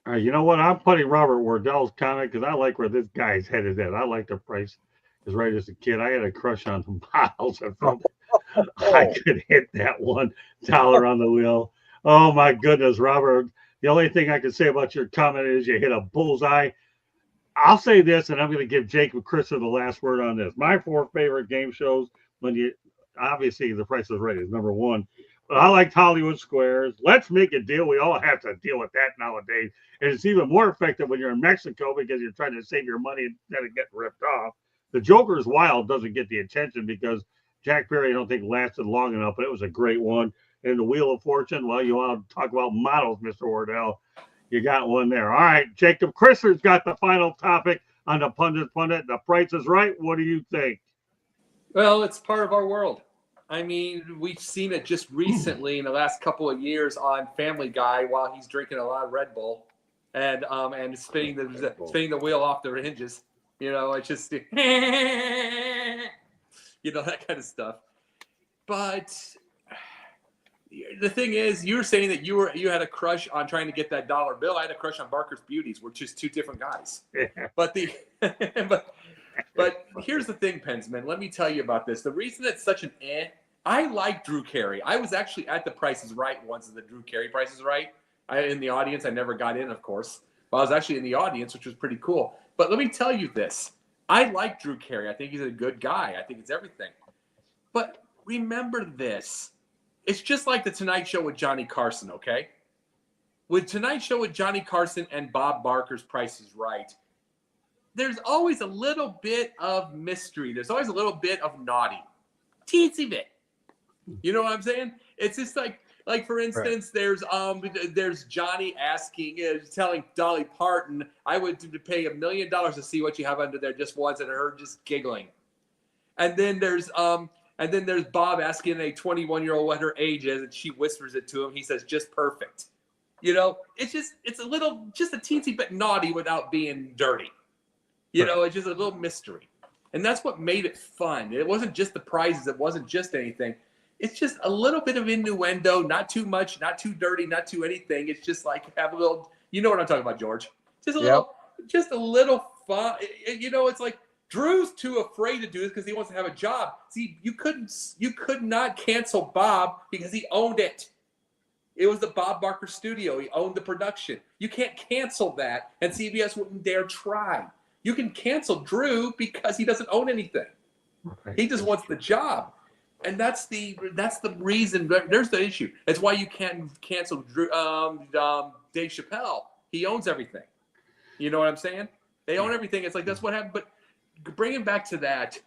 All right, you know what? I'm putting Robert Wardell's comment because I like where this guy's head is at. I like The Price is Right as a kid. I had a crush on some Miles. I could hit that $1 on the wheel. Oh my goodness, Robert. The only thing I can say about your comment is you hit a bullseye. I'll say this, and I'm going to give Jacob Christer the last word on this. My 4 favorite game shows, obviously The Price is Right is number 1. But I liked Hollywood Squares. Let's Make a Deal. We all have to deal with that nowadays. And it's even more effective when you're in Mexico because you're trying to save your money instead of getting ripped off. The Joker's Wild doesn't get the attention because Jack Perry, I don't think, lasted long enough, but it was a great one. And the Wheel of Fortune, well, you want to talk about models, Mr. Wardell. You got one there. All right, Jacob Christer's got the final topic on the Pundit. The Price is Right. What do you think? Well, it's part of our world. I mean, we've seen it just recently in the last couple of years on Family Guy while he's drinking a lot of Red Bull and spinning the wheel off the hinges. It's just that kind of stuff. But the thing is, you were saying that you had a crush on trying to get that dollar bill. I had a crush on Barker's Beauties. We're just 2 different guys. But but here's the thing, Pensman. Let me tell you about this. The reason it's such an I like Drew Carey. I was actually at the Price is Right once, the Drew Carey Price is Right. In the audience. I never got in, of course. But I was actually in the audience, which was pretty cool. But let me tell you this. I like Drew Carey. I think he's a good guy. I think it's everything. But remember this. It's just like the Tonight Show with Johnny Carson, okay? With Tonight Show with Johnny Carson and Bob Barker's Price is Right, there's always a little bit of mystery. There's always a little bit of naughty. Teensy bit. You know what I'm saying? It's just like for instance, right. There's Johnny telling Dolly Parton, I would pay $1 million to see what you have under there just once, and her just giggling. And then there's Bob asking a 21-year-old what her age is, and she whispers it to him. He says, just perfect. It's a teensy bit naughty without being dirty. It's just a little mystery. And that's what made it fun. It wasn't just the prizes. It wasn't just anything. it's just a little bit of innuendo, not too much, not too dirty, not too anything. It's just like have a little, you know what I'm talking about, George? Just a little fun. It's like Drew's too afraid to do this because he wants to have a job. See, you could not cancel Bob because he owned it. It was the Bob Barker studio. He owned the production. You can't cancel that, and CBS wouldn't dare try. You can cancel Drew because he doesn't own anything. Right. He just wants the job. And that's the reason. There's the issue. That's why you can't cancel Drew, Dave Chappelle. He owns everything. You know what I'm saying? They own everything. It's like that's what happened. But bringing back to that,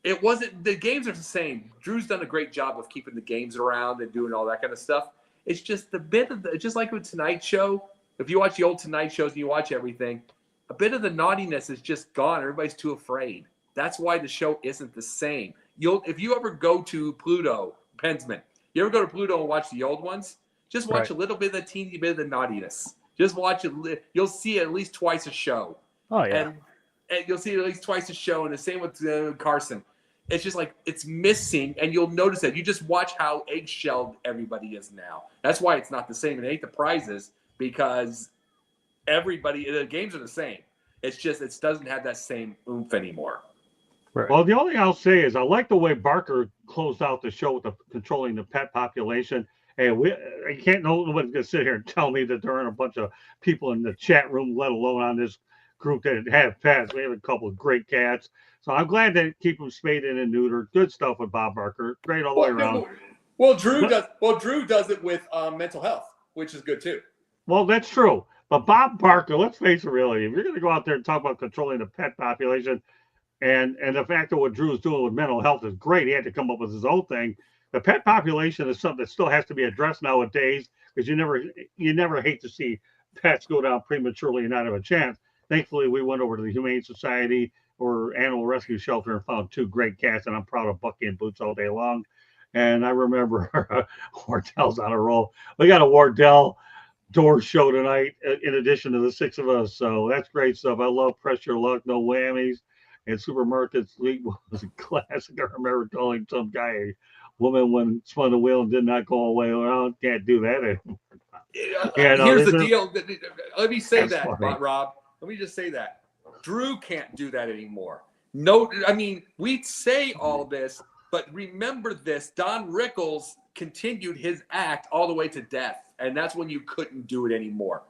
it wasn't. The games are the same. Drew's done a great job of keeping the games around and doing all that kind of stuff. It's just a bit of just like with Tonight Show. If you watch the old Tonight shows and you watch everything, a bit of the naughtiness is just gone. Everybody's too afraid. That's why the show isn't the same. If you ever go to Pluto, Pensman, you ever go to Pluto and watch the old ones, just watch a little bit of the teeny bit of the naughtiness. Just watch it. You'll see it at least twice a show. Oh, yeah. And you'll see it at least twice a show. And the same with Carson. It's just like it's missing, and you'll notice that. You just watch how eggshelled everybody is now. That's why it's not the same. It ain't the prizes because the games are the same. It's just it doesn't have that same oomph anymore. Right. Well, the only thing I'll say is I like the way Barker closed out the show with controlling the pet population. Hey, nobody's gonna sit here and tell me that there aren't a bunch of people in the chat room, let alone on this group that have pets. We have a couple of great cats, so I'm glad they keep them spayed and neutered. Good stuff with Bob Barker. Great all the way around. Well, Drew does it with mental health, which is good too. Well, that's true. But Bob Barker, let's face it, really, if you're going to go out there and talk about controlling the pet population, and the fact that what Drew's doing with mental health is great, he had to come up with his own thing. The pet population is something that still has to be addressed nowadays because you never hate to see pets go down prematurely and not have a chance. Thankfully, we went over to the Humane Society or Animal Rescue Shelter and found 2 great cats, and I'm proud of Bucky and Boots all day long. And I remember Wardell's on a roll. We got a Wardell door show tonight in addition to the 6 of us, so that's great stuff. I love Pressure Luck, No Whammies, and Supermarkets League was a classic. I remember calling some guy a woman when spun the wheel and did not go away. Well, can't do that anymore. Here's the deal. Let me say that, funny. Rob. Let me just say that. Drew can't do that anymore. No, I mean, we say all this, but remember this. Don Rickles continued his act all the way to death, and that's when you couldn't do it anymore.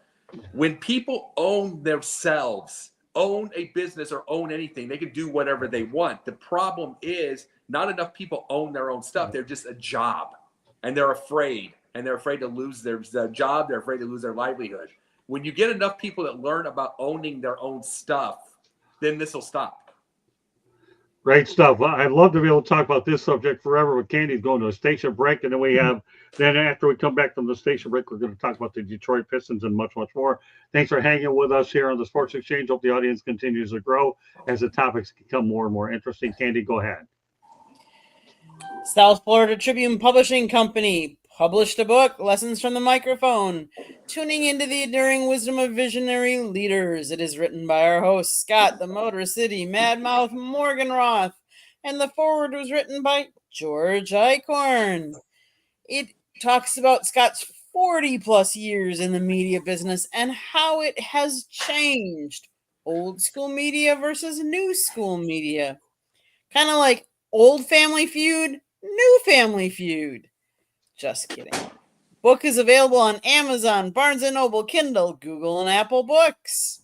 When people own themselves, own a business or own anything, they can do whatever they want. The problem is not enough people own their own stuff. They're just a job, and they're afraid. And they're afraid to lose their job. They're afraid to lose their livelihood. When you get enough people that learn about owning their own stuff, then this will stop. Great stuff. Well, I'd love to be able to talk about this subject forever with Candy's going to a station break. And then after we come back from the station break, we're going to talk about the Detroit Pistons and much, much more. Thanks for hanging with us here on the Sports Exchange. Hope the audience continues to grow as the topics become more and more interesting. Candy, go ahead. South Florida Tribune Publishing Company published a book, Lessons from the Microphone, Tuning into the Enduring Wisdom of Visionary Leaders. It is written by our host, Scott, the Motor City Madmouth Morganroth, and the foreword was written by George Eichhorn. It talks about Scott's 40-plus years in the media business and how it has changed. Old school media versus new school media. Kind of like old Family Feud, new Family Feud. Just kidding. Book is available on Amazon, Barnes & Noble, Kindle, Google, and Apple Books.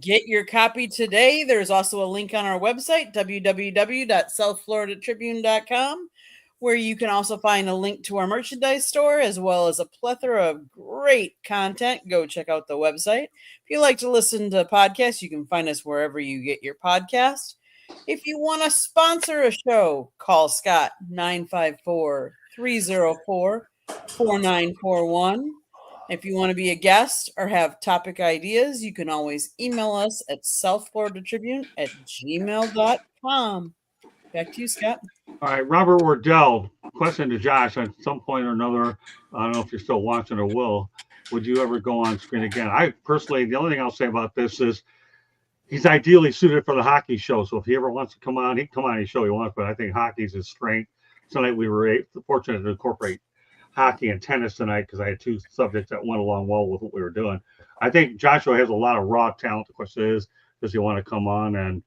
Get your copy today. There's also a link on our website, www.southfloridatribune.com, where you can also find a link to our merchandise store, as well as a plethora of great content. Go check out the website. If you like to listen to podcasts, you can find us wherever you get your podcasts. If you want to sponsor a show, call Scott 954-304-4941. If you want to be a guest or have topic ideas, you can always email us at southfloridatribune@gmail.com. Back to you, Scott. All right, Robert Wardell, question to Josh at some point or another. I don't know if you're still watching or will. Would you ever go on screen again? I personally, the only thing I'll say about this is he's ideally suited for the hockey show. So if he ever wants to come on, he can come on any show he wants, but I think hockey's his strength. tonight we were fortunate to incorporate hockey and tennis tonight because I had two subjects that went along well with what we were doing. I think Joshua has a lot of raw talent. The question is, does he want to come on and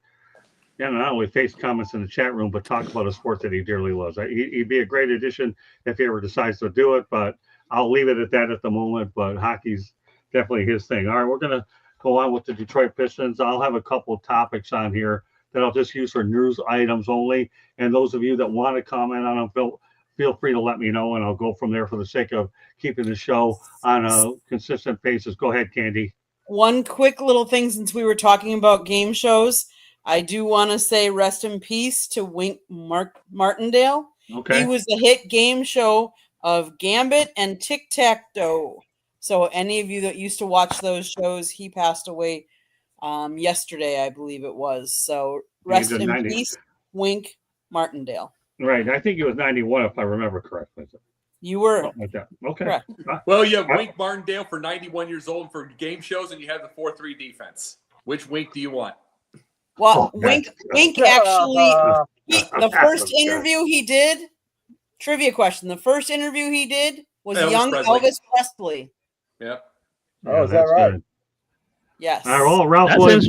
not only face comments in the chat room, but talk about a sport that he dearly loves? He'd be a great addition if he ever decides to do it, but I'll leave it at that at the moment. But hockey's definitely his thing. All right, we're going to go on with the Detroit Pistons. I'll have a couple of topics on here that I'll just use for news items only. And those of you that want to comment on them, feel free to let me know, and I'll go from there for the sake of keeping the show on a consistent basis. Go ahead, Candy. One quick little thing, since we were talking about game shows, I do want to say rest in peace to Wink Martindale. Okay. He was a hit game show of Gambit and Tic-Tac-Toe. So any of you that used to watch those shows, he passed away yesterday, I believe it was. So rest in peace, Wink Martindale. Right. I think it was 91, if I remember correctly. You were. Something like that. Okay. Correct. Well, you have Wink Martindale for 91 years old for game shows, and you have the 4-3 defense. Which Wink do you want? Well, Wink actually, the first interview he did, trivia question, the first interview he did was young Elvis Presley. Yeah. Oh, is that right? Good. Yes. Well, Ralph Williams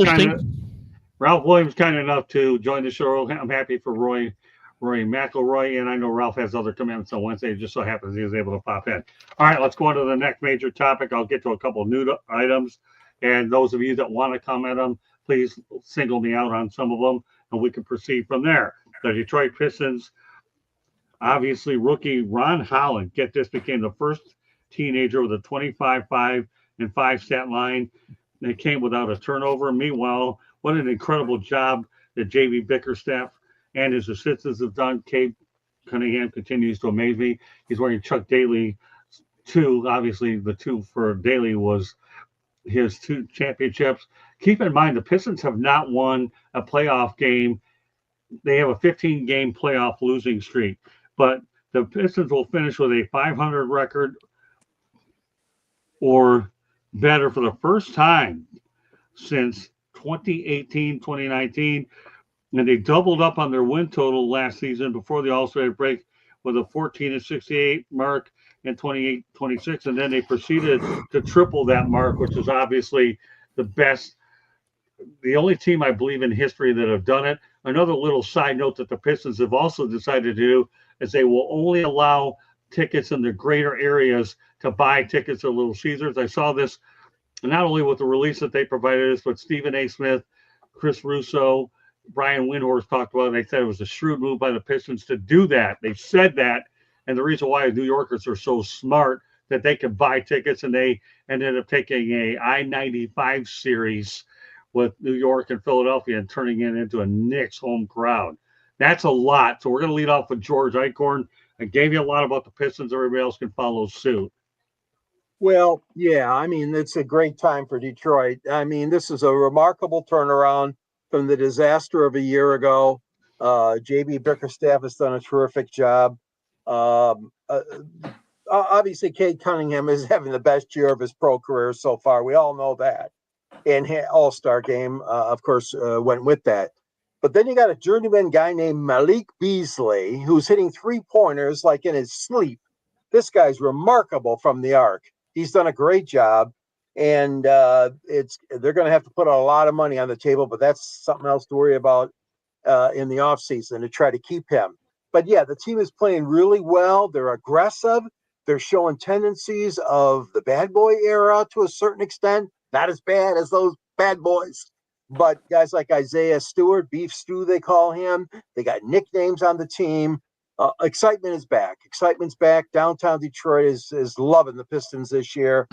kind enough to join the show. I'm happy for Rory McIlroy, and I know Ralph has other commitments on Wednesday. It just so happens he was able to pop in. All right, let's go on to the next major topic. I'll get to a couple of new items, and those of you that want to comment on them, please single me out on some of them, and we can proceed from there. The Detroit Pistons, obviously rookie Ron Holland, get this, became the first teenager with a 25-5 and 5 stat line. They came without a turnover. Meanwhile, what an incredible job that J.B. Bickerstaff and his assistants have done. Cade Cunningham continues to amaze me. He's wearing Chuck Daly 2. Obviously, the 2 for Daly was his 2 championships. Keep in mind, the Pistons have not won a playoff game. They have a 15-game playoff losing streak. But the Pistons will finish with a 500 record or better for the first time since 2018, 2019. And they doubled up on their win total last season before the All-Star break with a 14-68 mark in 28-26. And then they proceeded to triple that mark, which is obviously the best, the only team I believe in history that have done it. Another little side note that the Pistons have also decided to do is they will only allow tickets in the greater areas to buy tickets at Little Caesars. I saw this not only with the release that they provided us, but Stephen A. Smith, Chris Russo, Brian Windhorst talked about it. They said it was a shrewd move by the Pistons to do that. They said that, and the reason why New Yorkers are so smart that they could buy tickets, and they ended up taking a I-95 series with New York and Philadelphia and turning it into a Knicks home crowd. That's a lot. So we're going to lead off with George Eichhorn. I gave you a lot about the Pistons. Everybody else can follow suit. Well, yeah, I mean, it's a great time for Detroit. I mean, this is a remarkable turnaround from the disaster of a year ago. J.B. Bickerstaff has done a terrific job. Obviously, Cade Cunningham is having the best year of his pro career so far. We all know that. And All-Star game, of course, went with that. But then you got a journeyman guy named Malik Beasley who's hitting 3-pointers like in his sleep. This guy's remarkable from the arc. He's done a great job, and they're going to have to put a lot of money on the table, but that's something else to worry about in the offseason to try to keep him. But yeah, the team is playing really well. They're aggressive. They're showing tendencies of the bad boy era to a certain extent. Not as bad as those bad boys, but guys like Isaiah Stewart, Beef Stew, they call him. They got nicknames on the team. Excitement is back. Excitement's back. Downtown Detroit is loving the Pistons this year.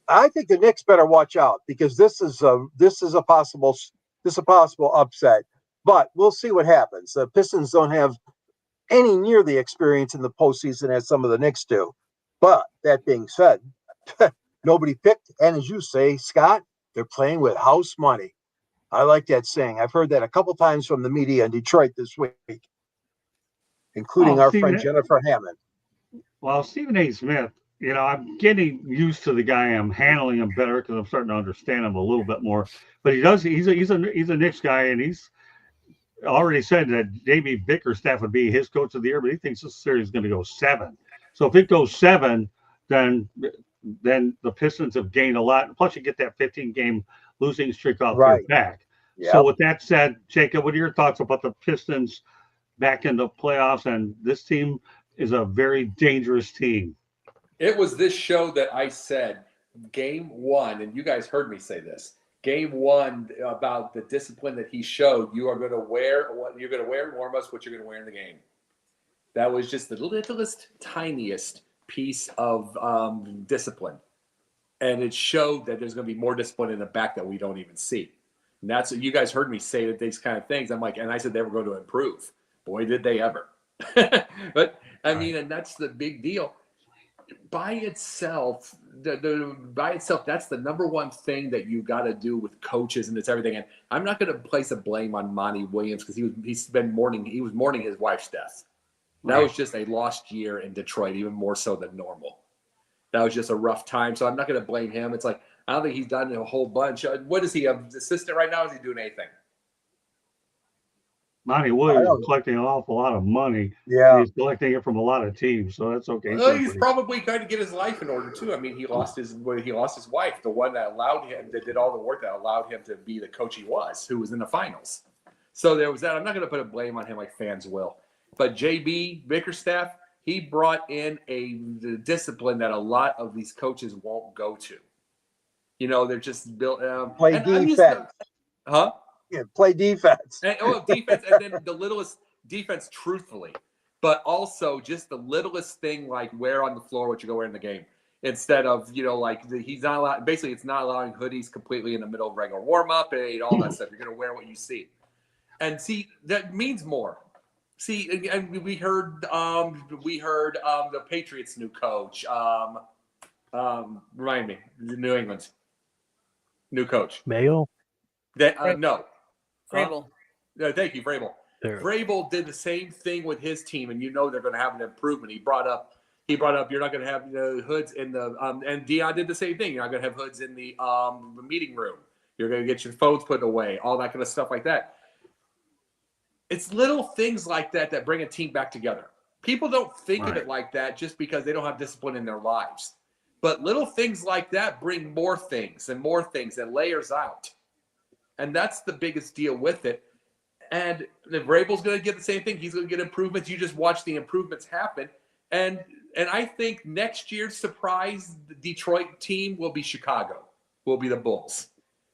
I think the Knicks better watch out because this is a possible upset. But we'll see what happens. The Pistons don't have any near the experience in the postseason as some of the Knicks do. But that being said, nobody picked, and as you say, Scott, they're playing with house money. I like that saying. I've heard that a couple times from the media in Detroit this week, including our friend Jennifer Hammond. Well, Stephen A. Smith, I'm getting used to the guy. I'm handling him better because I'm starting to understand him a little bit more. But he's a Knicks guy, and he's already said that Jamie Bickerstaff would be his coach of the year, but he thinks this series is going to go 7. So if it goes 7, then the Pistons have gained a lot. Plus, you get that 15-game losing streak off your back. Yep. So with that said, Jacob, what are your thoughts about the Pistons back in the playoffs? And this team is a very dangerous team. It was this show that I said game 1, and you guys heard me say this. Game 1 about the discipline that he showed. You are going to wear what you're going to wear in warm-ups, what you're going to wear in the game. That was just the littlest, tiniest piece of discipline. And it showed that there's going to be more discipline in the back that we don't even see. And that's what you guys heard me say, that these kind of things. I'm like, and I said they were going to improve. Boy, did they ever. But I mean, and that's the big deal. By itself, that's the number one thing that you got to do with coaches, and it's everything. And I'm not going to place a blame on Monty Williams because he was mourning his wife's death. That was just a lost year in Detroit, even more so than normal. That was just a rough time. So I'm not going to blame him. It's like, I don't think he's done a whole bunch. What is he, an assistant right now? Is he doing anything? Monty Williams is collecting an awful lot of money. Yeah. He's collecting it from a lot of teams, so that's okay. Well, he's probably trying to get his life in order too. I mean, he lost his wife, the one that allowed him, that did all the work that allowed him to be the coach he was, who was in the finals. So there was that. I'm not going to put a blame on him like fans will. But JB Bickerstaff, he brought in the discipline that a lot of these coaches won't go to. You know, they're just built. Play defense. Huh? Yeah, play defense. Defense, and then the littlest defense, truthfully, but also just the littlest thing, like wear on the floor what you go wear in the game, instead of, you know, like he's not allowed. Basically, it's not allowing hoodies completely in the middle of regular warm up and all that stuff. You're going to wear what you see, and see that means more. See, and we heard the Patriots' new coach. Remind me, New England's new coach. Mayo. No. Vrabel. Thank you, Vrabel. Vrabel did the same thing with his team, and you know they're going to have an improvement. He brought up you're not going to have the hoods in the and Dion did the same thing. You're not going to have hoods in the meeting room. You're going to get your phones put away, all that kind of stuff like that. It's little things like that that bring a team back together. People don't think of it like that just because they don't have discipline in their lives. But little things like that bring more things and layers out. And that's the biggest deal with it. And the Vrabel's going to get the same thing. He's going to get improvements. You just watch the improvements happen. And I think next year's surprise Detroit team will be Chicago, will be the Bulls,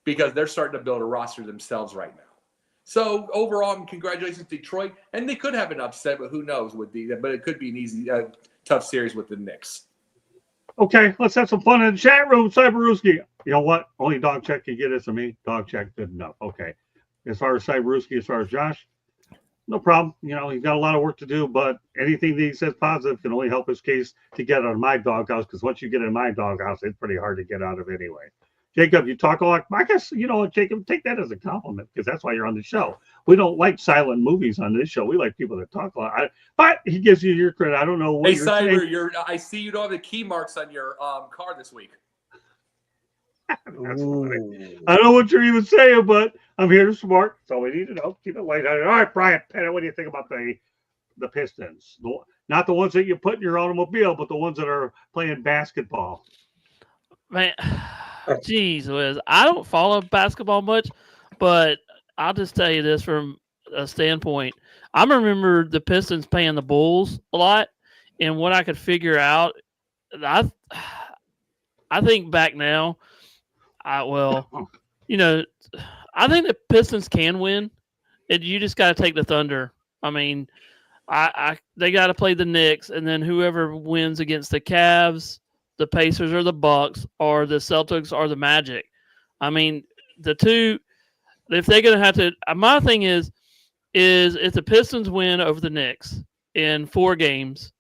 because they're starting to build a roster themselves right now. So overall, congratulations, Detroit. And they could have an upset, but who knows? But it could be an easy, tough series with the Knicks. Okay, let's have some fun in the chat room, Cyberuski. You know what? Only Dog Check can get it to me. Dog Check, good enough. Okay. As far as Cyberuski, as far as Josh, no problem. You know, he's got a lot of work to do, but anything that he says positive can only help his case to get out of my doghouse, because once you get in my doghouse, it's pretty hard to get out of anyway. Jacob, you talk a lot. I guess, you know what, Jacob, take that as a compliment, because that's why you're on the show. We don't like silent movies on this show. We like people that talk a lot. But he gives you your credit. I don't know what you're saying. I see you don't have the key marks on your car this week. That's funny. I don't know what you're even saying, but I'm here to support. That's all we need to know. Keep it lighthearted. All right, Brian Pettit, what do you think about the Pistons? Not the ones that you put in your automobile, but the ones that are playing basketball. Man, geez whiz. I don't follow basketball much, but I'll just tell you this from a standpoint. I remember the Pistons paying the Bulls a lot, and what I could figure out, I think back now, I think the Pistons can win. You just got to take the Thunder. I mean, they got to play the Knicks, and then whoever wins against the Cavs, the Pacers, or the Bucks, or the Celtics, or the Magic. I mean, the two. If they're going to have to, my thing is if the Pistons win over the Knicks in 4 games,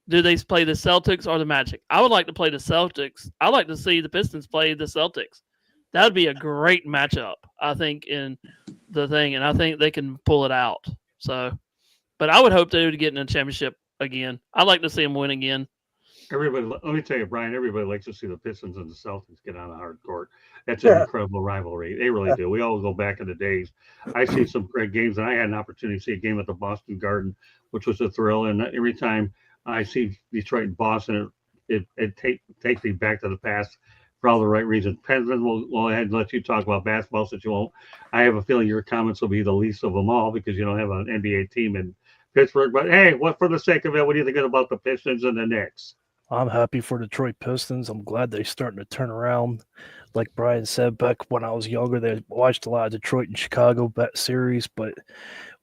do they play the Celtics or the Magic? I would like to play the Celtics. I'd like to see the Pistons play the Celtics. That would be a great matchup, I think, in the thing, and I think they can pull it out. So, but I would hope they would get in a championship again. I'd like to see them win again. Everybody, let me tell you, Brian, everybody likes to see the Pistons and the Celtics get on a hard court. That's an incredible rivalry. They really do. We all go back in the days. I see some great games, and I had an opportunity to see a game at the Boston Garden, which was a thrill. And every time I see Detroit and Boston, it takes me back to the past for all the right reasons. Pensman will go ahead and let you talk about basketball since you won't. I have a feeling your comments will be the least of them all because you don't have an NBA team in Pittsburgh. But hey, what for the sake of it, what do you think about the Pistons and the Knicks? I'm happy for Detroit Pistons. I'm glad they're starting to turn around. Like Brian said, back when I was younger, they watched a lot of Detroit and Chicago series, but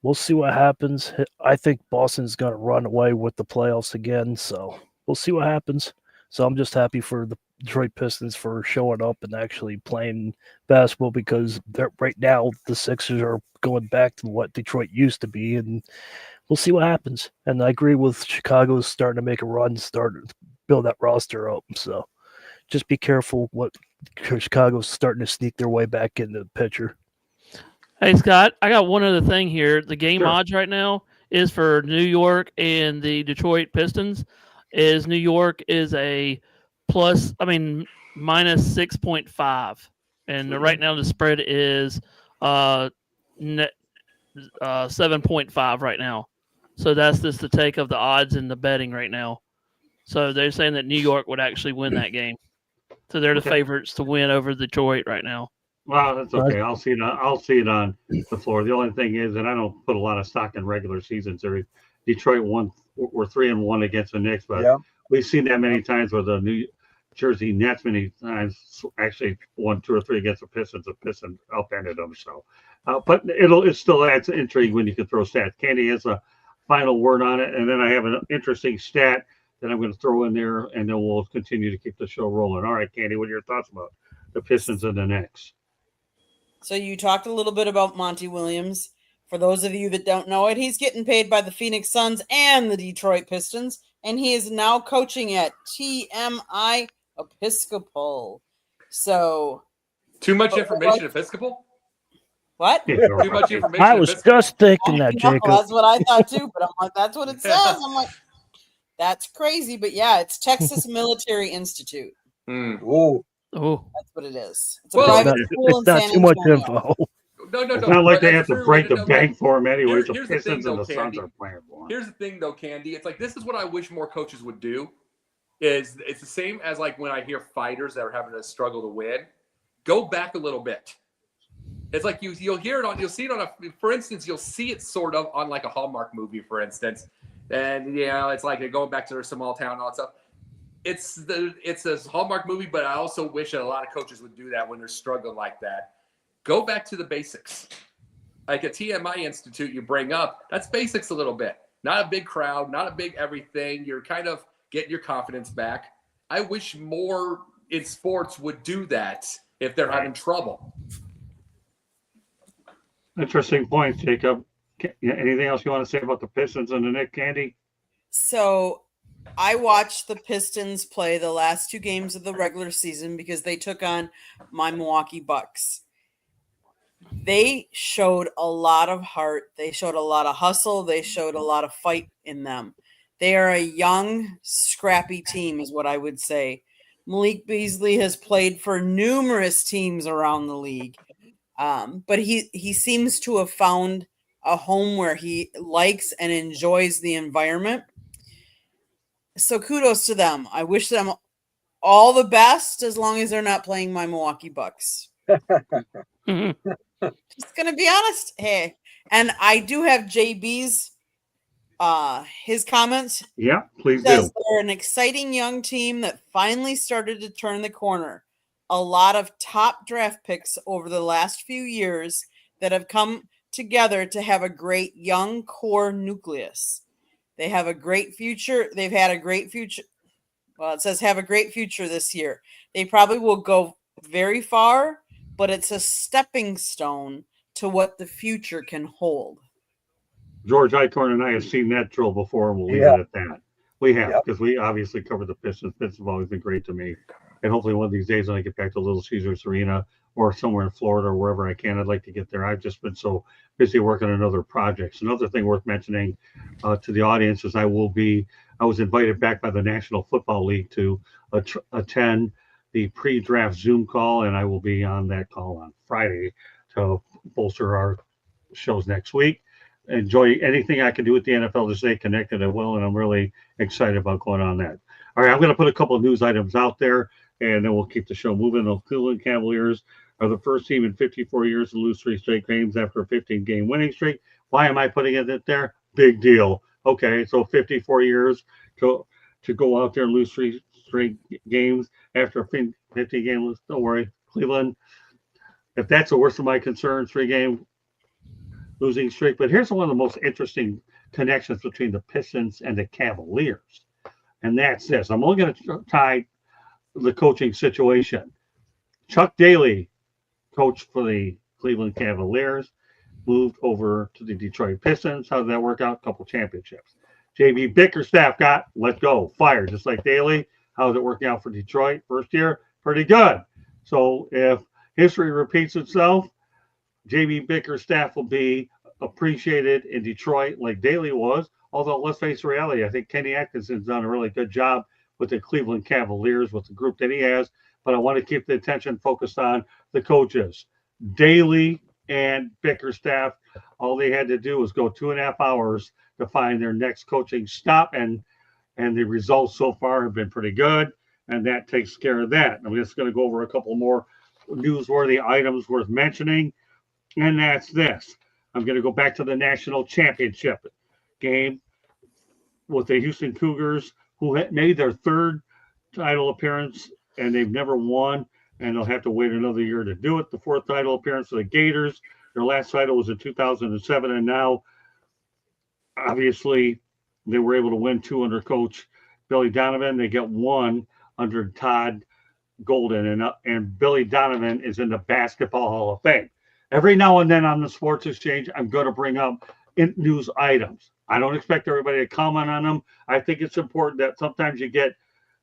we'll see what happens. I think Boston's going to run away with the playoffs again, so we'll see what happens. So I'm just happy for the Detroit Pistons for showing up and actually playing basketball because right now the Sixers are going back to what Detroit used to be, and we'll see what happens. And I agree with Chicago's starting to make a run, build that roster up. So just be careful what Chicago's starting to sneak their way back into the picture. Hey, Scott, I got one other thing here. The game odds right now is for New York and the Detroit Pistons. New York is a minus 6.5. And right now the spread is 7.5 right now. So that's just the take of the odds in the betting right now. So they're saying that New York would actually win that game. So they're the favorites to win over Detroit right now. Well, that's okay. I'll see it on the floor. The only thing is, and I don't put a lot of stock in regular seasons. Detroit were 3-1 against the Knicks, but we've seen that many times where the New Jersey Nets many times actually won 2 or 3 against the Pistons. The Pistons upended them. So, but it still adds intrigue when you can throw stats. Candy has a final word on it, and then I have an interesting stat that I'm going to throw in there, and then we'll continue to keep the show rolling. All right, Candy, what are your thoughts about the Pistons and the Knicks? So you talked a little bit about Monty Williams. For those of you that don't know it, he's getting paid by the Phoenix Suns and the Detroit Pistons, and he is now coaching at TMI Episcopal. So too much information, Episcopal? What? Too much information. I was just thinking that, Jacob. That's what I thought too, but I'm like, that's what it says. I'm like, that's crazy, but yeah, it's Texas Military Institute. Oh, that's what it is. It's a private school in San Antonio. Too much info. No. It's not like they have to break the bank for him anyway. The Here's Pistons the thing, and the though, Suns Candy. are playing for him. Here's the thing, though, Candy. It's like this is what I wish more coaches would do. It's the same as like when I hear fighters that are having a struggle to win. Go back a little bit. It's like you'll see it on for instance, you'll see it sort of on like a Hallmark movie, for instance. And it's like they're going back to their small town and all that stuff. It's a Hallmark movie, but I also wish that a lot of coaches would do that when they're struggling like that. Go back to the basics. Like a TMI Institute you bring up, that's basics a little bit. Not a big crowd, not a big everything. You're kind of getting your confidence back. I wish more in sports would do that if they're having trouble. Interesting point, Jacob. Anything else you want to say about the Pistons and the Knicks, Candy? So I watched the Pistons play the last 2 games of the regular season because they took on my Milwaukee Bucks. They showed a lot of heart. They showed a lot of hustle. They showed a lot of fight in them. They are a young, scrappy team is what I would say. Malik Beasley has played for numerous teams around the league. But he seems to have found a home where he likes and enjoys the environment. So kudos to them. I wish them all the best as long as they're not playing my Milwaukee Bucks. Just going to be honest. Hey, and I do have JB's his comments. Yeah, please do. They're an exciting young team that finally started to turn the corner. A lot of top draft picks over the last few years that have come together to have a great young core nucleus. They have a great future. They've had a great future. Well, it says have a great future this year. They probably will go very far, but it's a stepping stone to what the future can hold. George Eichhorn and I have seen that drill before, and we'll leave it at that. We have, because we obviously covered the Pistons. Pistons have always been great to me. And hopefully one of these days when I get back to Little Caesars Arena or somewhere in Florida or wherever I can, I'd like to get there. I've just been so busy working on other projects. Another thing worth mentioning to the audience is I will be I was invited back by the National Football League to attend the pre-draft Zoom call, and I will be on that call on Friday to bolster our shows next week. Enjoy anything I can do with the NFL to stay connected as well, and I'm really excited about going on that. All right, I'm going to put a couple of news items out there, and then we'll keep the show moving. The Cleveland Cavaliers are the first team in 54 years to lose 3 straight games after a 15-game winning streak. Why am I putting it there? Big deal. Okay, so 54 years to go out there and lose 3 straight games after a 50-game lose. Don't worry, Cleveland. If that's the worst of my concerns, 3-game losing streak. But here's one of the most interesting connections between the Pistons and the Cavaliers, and that's this. I'm only going to tie the coaching situation. Chuck Daly, coach for the Cleveland Cavaliers, moved over to the Detroit Pistons. How did that work out? A couple championships. J.B. Bickerstaff got let go, fired, just like Daly. How's it working out for Detroit? First year, pretty good. So if history repeats itself, J.B. Bickerstaff will be appreciated in Detroit like Daly was. Although, let's face reality, I think Kenny Atkinson's done a really good job with the Cleveland Cavaliers, with the group that he has. But I want to keep the attention focused on the coaches. Daly and Bickerstaff, all they had to do was go 2.5 hours to find their next coaching stop, and the results so far have been pretty good, and that takes care of that. I'm just going to go over a couple more newsworthy items worth mentioning, and that's this. I'm going to go back to the national championship game with the Houston Cougars, who had made their 3rd title appearance, and they've never won, and they'll have to wait another year to do it. The 4th title appearance for the Gators. Their last title was in 2007, and now, obviously, they were able to win 2 under Coach Billy Donovan. They get 1 under Todd Golden, and Billy Donovan is in the Basketball Hall of Fame. Every now and then on the Sports Exchange, I'm going to bring up news items. I don't expect everybody to comment on them. I think it's important that sometimes you get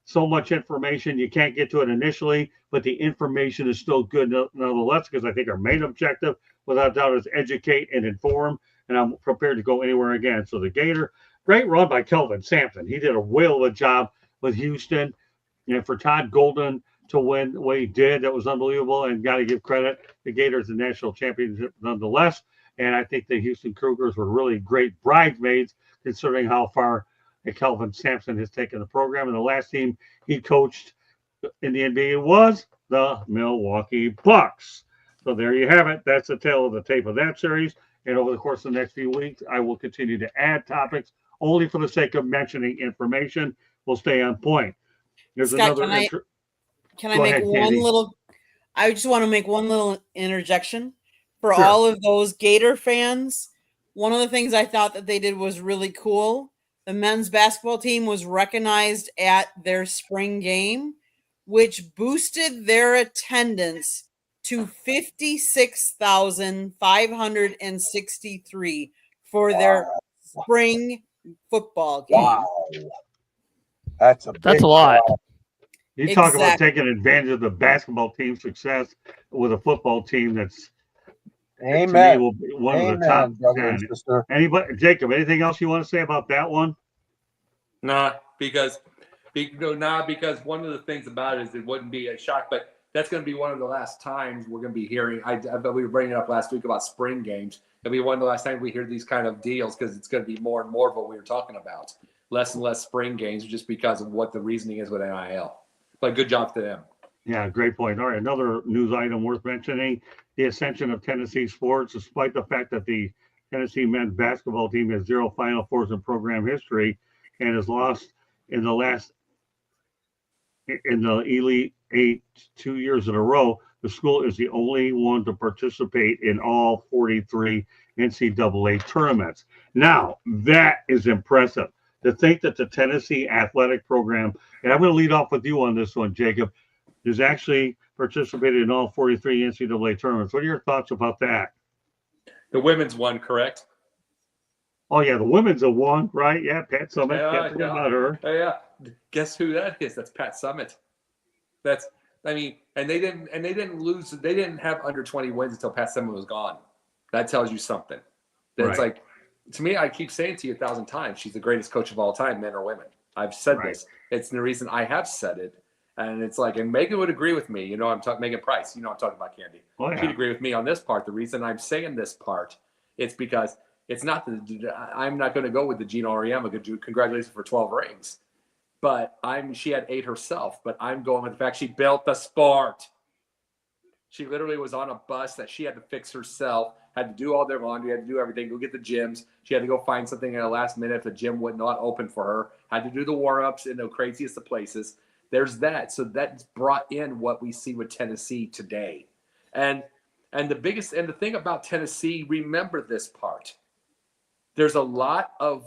so much information, you can't get to it initially, but the information is still good nonetheless, because I think our main objective, without doubt, is educate and inform, and I'm prepared to go anywhere again. So the Gator, great run by Kelvin Sampson. He did a whale of a job with Houston, and for Todd Golden to win the way he did, that was unbelievable, and got to give credit. The Gators, the national championship nonetheless, and I think the Houston Cougars were really great bridesmaids, considering how far Kelvin Sampson has taken the program. And the last team he coached in the NBA was the Milwaukee Bucks. So there you have it. That's the tale of the tape of that series. And over the course of the next few weeks, I will continue to add topics only for the sake of mentioning information. We'll stay on point. There's Scott, another. Can I make one little? I just want to make one little interjection for Sure. all of those Gator fans. One of the things I thought that they did was really cool. The men's basketball team was recognized at their spring game, which boosted their attendance to 56,563 for their spring football game. Wow. That's a lot. You talk about taking advantage of the basketball team's success with a football team that's, Amen. to me, will be one of the top brother and 10. sister. Anybody, Jacob, anything else you want to say about that one? Because one of the things about it is it wouldn't be a shock, but that's going to be one of the last times we're going to be hearing. We were bringing it up last week about spring games. It'll be one of the last times we hear these kind of deals, because it's going to be more and more of what we were talking about. Less and less spring games, just because of what the reasoning is with NIL. But good job to them. Yeah, great point. All right, another news item worth mentioning: the ascension of Tennessee sports, despite the fact that the Tennessee men's basketball team has 0 Final Fours in program history and has lost in the Elite Eight 2 years in a row. The school is the only one to participate in all 43 NCAA tournaments. Now, that is impressive. To think that the Tennessee athletic program, and I'm going to lead off with you on this one, Jacob, has actually participated in all 43 NCAA tournaments. What are your thoughts about that? The women's one, correct? Oh, yeah, the women's a one, right? Yeah, Pat Summitt. Can't forget about her. Yeah. Guess who that is? That's Pat Summitt. And they didn't lose. They didn't have under 20 wins until Pat Summitt was gone. That tells you something. That's Right. like, to me, I keep saying to you 1,000 times, she's the greatest coach of all time, men or women. I've said Right. this. It's the reason I have said it. And it's like, and Megan would agree with me. You know, I'm talking Megan Price. You know, I'm talking about Candy. Oh, yeah. She'd agree with me on this part. The reason I'm saying this part, it's because it's not I'm not going to go with the Gina Auriemma. Congratulations for 12 rings. But she had 8 herself. But I'm going with the fact she built the sport. She literally was on a bus that she had to fix herself, had to do all their laundry, had to do everything, go get the gyms. She had to go find something at the last minute if the gym would not open for her, had to do the warm-ups in the craziest of places. There's that. So that's brought in what we see with Tennessee today. And the thing about Tennessee, remember this part. There's a lot of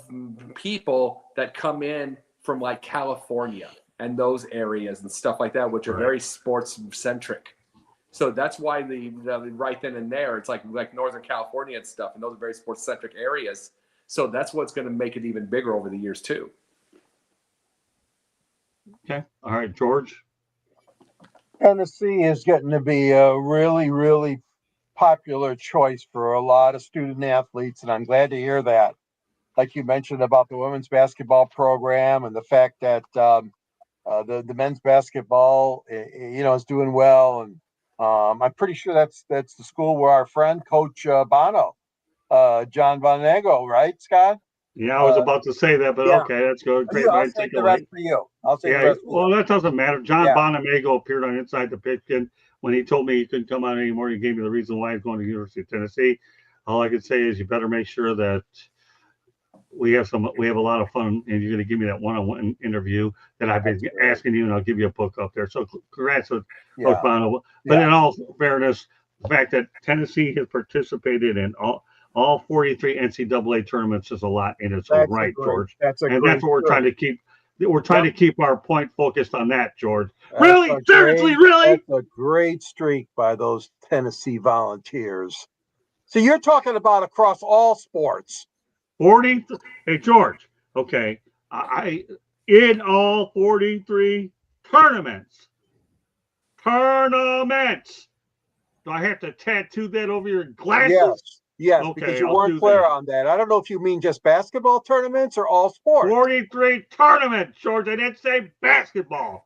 people that come in from like California and those areas and stuff like that, which are very sports centric. So that's why the right then and there, it's like Northern California and stuff, and those are very sports centric areas. So that's what's going to make it even bigger over the years too. Okay. All right, George. Tennessee is getting to be a really, really popular choice for a lot of student athletes, and I'm glad to hear that. Like you mentioned about the women's basketball program and the fact that the men's basketball, is doing well, and I'm pretty sure that's the school where our friend Coach Bono, John Bonego, right, Scott? Yeah, I was about to say that, but yeah. okay, that's good. Great I'll mind take the rest for you. Well, that doesn't matter. John Yeah. Bonamago appeared on Inside the Pigskin when he told me he couldn't come out anymore. He gave me the reason why he's going to the University of Tennessee. All I can say is you better make sure that we have a lot of fun, and you're going to give me that one-on-one interview that I've been asking you, and I'll give you a book up there. So congrats to Coach Bono. But in all fairness, the fact that Tennessee has participated in all 43 NCAA tournaments is a lot in its own right, George. That's what we're trying to keep. We're trying to keep our point focused on that, George. That's really? Seriously, really? That's a great streak by those Tennessee Volunteers. So you're talking about across all sports. 40. Hey, George. Okay. I in all 43 tournaments. Do I have to tattoo that over your glasses? Yes, okay, because you weren't clear on that. I don't know if you mean just basketball tournaments or all sports. 43 tournaments, George. I didn't say basketball.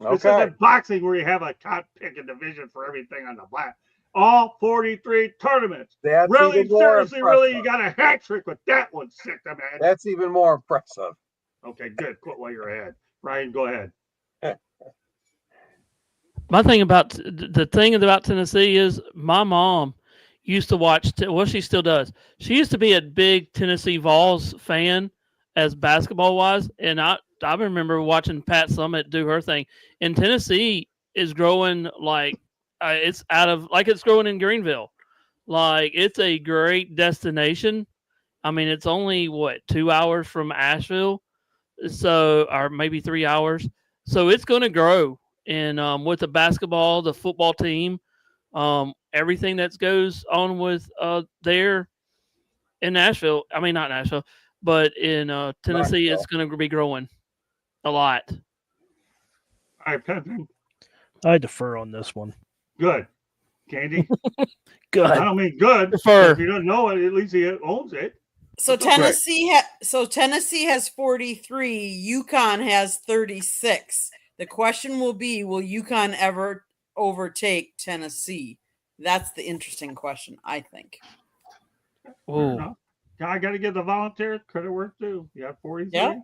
This isn't boxing where you have a top pick a division for everything on the black. All 43 tournaments. That's really, even more seriously, impressive. really, you got a hat trick with that one, sick man. That's even more impressive. Okay, good. Quit while you're ahead. Ryan, go ahead. My thing about Tennessee is my mom used to watch. She still does. She used to be a big Tennessee Vols fan as basketball wise, and I remember watching Pat Summitt do her thing. And Tennessee is growing like it's growing in Greenville. Like it's a great destination. I mean, it's only 2 hours from Asheville, or maybe 3 hours. So it's going to grow. And with the basketball, the football team, everything that goes on with there in Nashville. I mean, not Nashville, but in Tennessee, it's going to be growing a lot. All right, Penton. I defer on this one. Good. Candy? Good. I don't mean good. Defer. If you don't know it, at least he owns it. So Tennessee has 43. UConn has 36. The question will be, will UConn ever overtake Tennessee? That's the interesting question, I think. Oh, I got to give the Volunteers credit where it's due. You got 43. Yeah.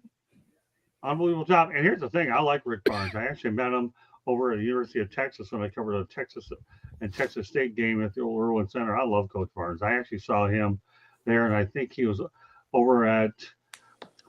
Unbelievable job. And here's the thing. I like Rick Barnes. I actually met him over at the University of Texas when I covered a Texas State game at the old Irwin Center. I love Coach Barnes. I actually saw him there, and I think he was over at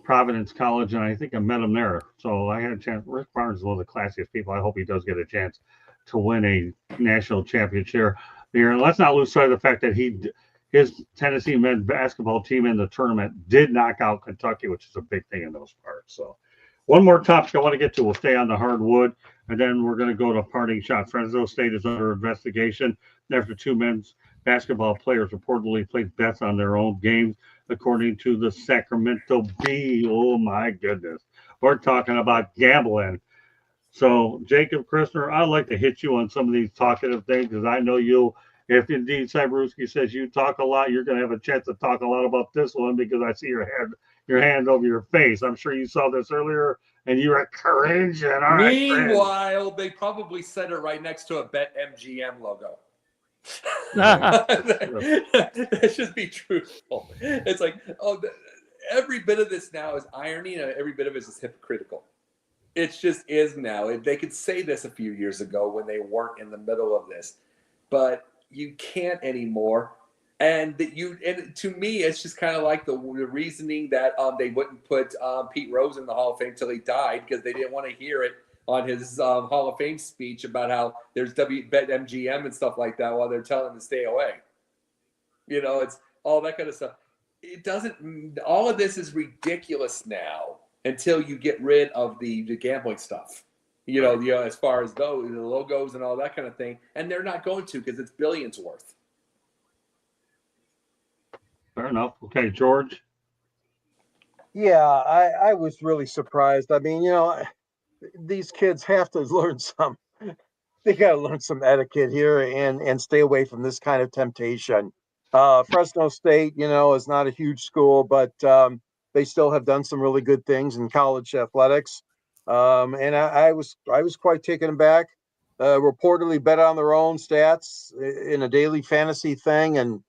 Providence College, and I think I met him there. So I had a chance. Rick Barnes is one of the classiest people. I hope he does get a chance to win a national championship here. And let's not lose sight of the fact that his Tennessee men's basketball team in the tournament did knock out Kentucky, which is a big thing in those parts. So one more topic I want to get to. We'll stay on the hardwood, and then we're going to go to parting shot. Fresno State is under investigation after 2 men's basketball players reportedly placed bets on their own games, according to the Sacramento Bee. Oh, my goodness. We're talking about gambling. So, Jacob Christner, I'd like to hit you on some of these talkative things, because I know if indeed Cyberowski says you talk a lot, you're going to have a chance to talk a lot about this one, because I see your your hand over your face. I'm sure you saw this earlier, and you were cringing. All right, cringe. Meanwhile, they probably said it right next to a BetMGM logo. Let's just be truthful. It's like, every bit of this now is irony, and every bit of it is hypocritical. It just is now. They could say this a few years ago when they weren't in the middle of this, but you can't anymore. And to me, it's just kind of like the reasoning that they wouldn't put Pete Rose in the Hall of Fame till he died because they didn't want to hear it on his Hall of Fame speech about how there's BetMGM and stuff like that while they're telling him to stay away. It's all that kind of stuff. It doesn't. All of this is ridiculous now until you get rid of the gambling stuff. As far as the logos and all that kind of thing, and they're not going to because it's billions worth. Fair enough. Okay, George. Yeah, I was really surprised. I mean, these kids have to learn they got to learn some etiquette here and stay away from this kind of temptation. Fresno State, is not a huge school, but they still have done some really good things in college athletics. And I was quite taken aback. Reportedly bet on their own stats in a daily fantasy thing, and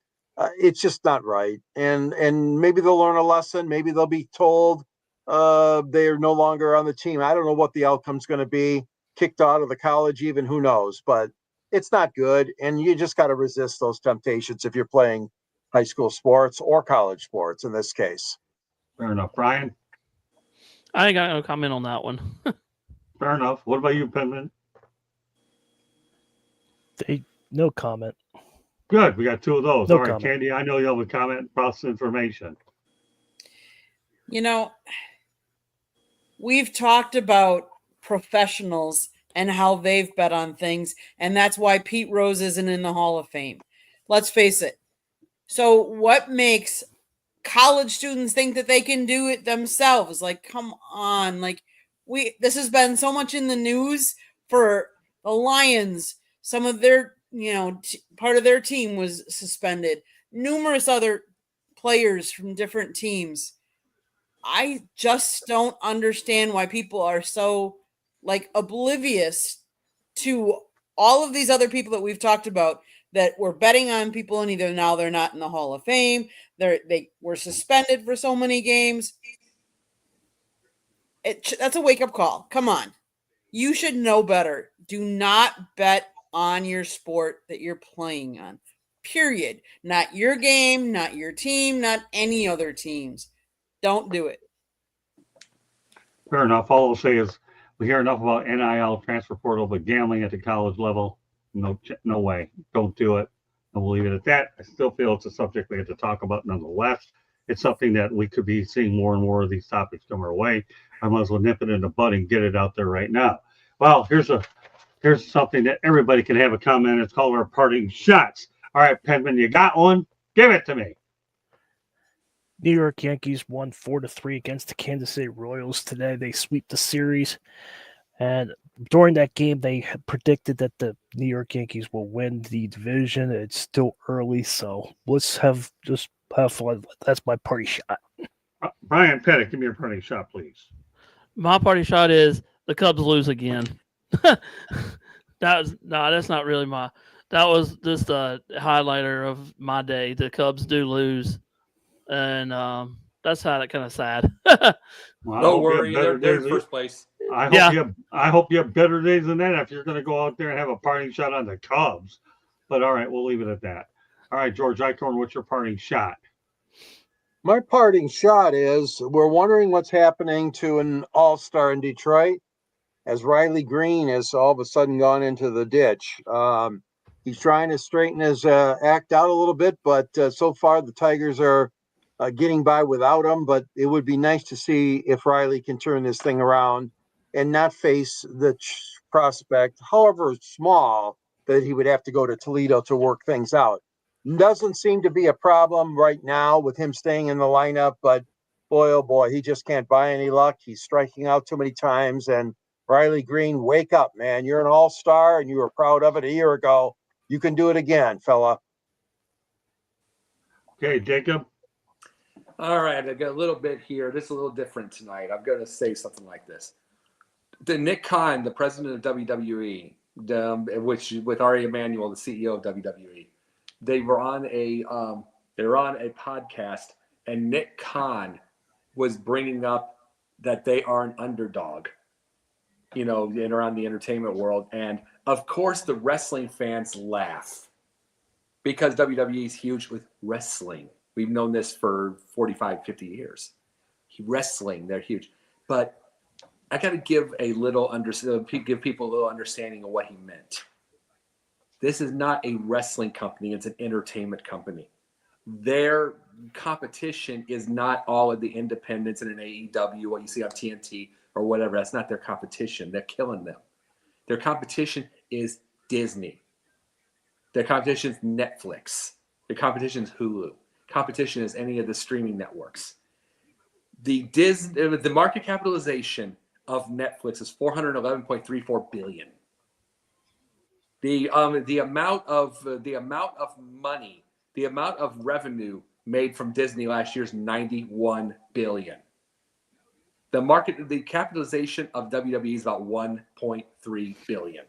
it's just not right. And maybe they'll learn a lesson. Maybe they'll be told they're no longer on the team. I don't know what the outcome's going to be. Kicked out of the college, even, who knows? But it's not good, and you just got to resist those temptations if you're playing high school sports or college sports in this case. Fair enough. Brian? I ain't got no comment on that one. Fair enough. What about you, Penman? No comment. Good. We got two of those. No All right, comment. Candy, I know you have a comment about this information. We've talked about professionals and how they've bet on things, and that's why Pete Rose isn't in the Hall of Fame. Let's face it. So what makes college students think that they can do it themselves? Like, come on. Like, this has been so much in the news for the Lions. Some of their, part of their team was suspended. Numerous other players from different teams. I just don't understand why people are so oblivious to all of these other people that we've talked about that were betting on people, and either now they're not in the Hall of Fame. They were suspended for so many games. That's a wake-up call. Come on. You should know better. Do not bet on your sport that you're playing on. Period. Not your game, not your team, not any other teams. Don't do it. Fair enough. All I'll say is we hear enough about NIL, transfer portal, but gambling at the college level, no way. Don't do it. And we'll leave it at that. I still feel it's a subject we have to talk about nonetheless. It's something that we could be seeing more and more of these topics come our way. I might as well nip it in the bud and get it out there right now. Well, here's something that everybody can have a comment. It's called our parting shots. All right, Penman, you got one? Give it to me. New York Yankees won 4-3 against the Kansas City Royals today. They sweep the series. And during that game, they had predicted that the New York Yankees will win the division. It's still early, so let's have fun. That's my party shot. Brian Pettit, give me your parting shot, please. My party shot is the Cubs lose again. That's not really that was just a highlighter of my day. The Cubs do lose. And that's how that kind of sad. Well, Don't worry, they're in first place. I hope you have better days than that if you're going to go out there and have a parting shot on the Cubs. But all right, we'll leave it at that. All right, George Eichhorn, what's your parting shot? My parting shot is we're wondering what's happening to an all-star in Detroit as Riley Green has all of a sudden gone into the ditch. He's trying to straighten his act out a little bit, but so far the Tigers are getting by without him. But it would be nice to see if Riley can turn this thing around and not face the prospect, however small, that he would have to go to Toledo to work things out. Doesn't seem to be a problem right now with him staying in the lineup, but boy, oh boy, he just can't buy any luck. He's striking out too many times. And Riley Green, wake up, man. You're an all-star and you were proud of it a year ago. You can do it again, fella. Okay, Jacob. All right, I got a little bit here. This is a little different tonight. I'm going to say something like this. The Nick Khan, the president of WWE, which with Ari Emanuel, the CEO of WWE, they were on a podcast, and Nick Khan was bringing up that they are an underdog, in around the entertainment world. And of course, the wrestling fans laugh because WWE is huge with wrestling. We've known this for 45, 50 years. Wrestling, they're huge. But I got to give people a little understanding of what he meant. This is not a wrestling company. It's an entertainment company. Their competition is not all of the independents in an AEW, what you see on TNT or whatever. That's not their competition. They're killing them. Their competition is Disney. Their competition is Netflix. Their competition is Hulu. Competition is any of the streaming networks. The market capitalization of Netflix is $411.34 billion. The amount of money, the amount of revenue made from Disney last year is $91 billion. The capitalization of WWE is about $1.3 billion.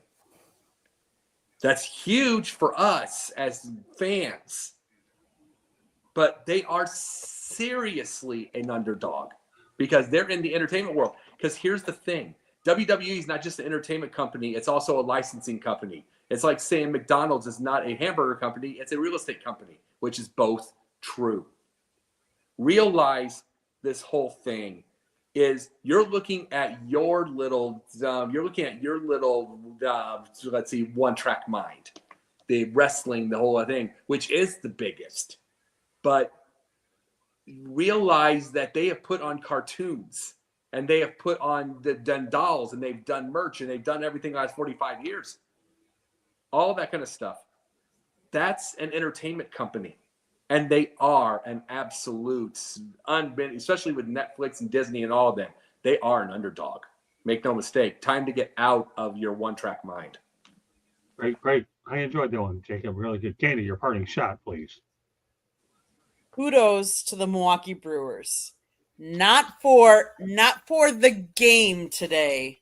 That's huge for us as fans. But they are seriously an underdog because they're in the entertainment world. Because here's the thing. WWE is not just an entertainment company. It's also a licensing company. It's like saying McDonald's is not a hamburger company. It's a real estate company, which is both true. Realize this whole thing is you're looking at your little, let's see, one-track mind. The wrestling, the whole thing, which is the biggest. But realize that they have put on cartoons and they have put on done dolls and they've done merch and they've done everything the last 45 years. All that kind of stuff. That's an entertainment company. And they are an absolute, especially with Netflix and Disney and all of them, they are an underdog. Make no mistake. Time to get out of your one-track mind. Great. I enjoyed that one, Jacob. Really good. Candy, your parting shot, please. Kudos to the Milwaukee Brewers. Not for the game today,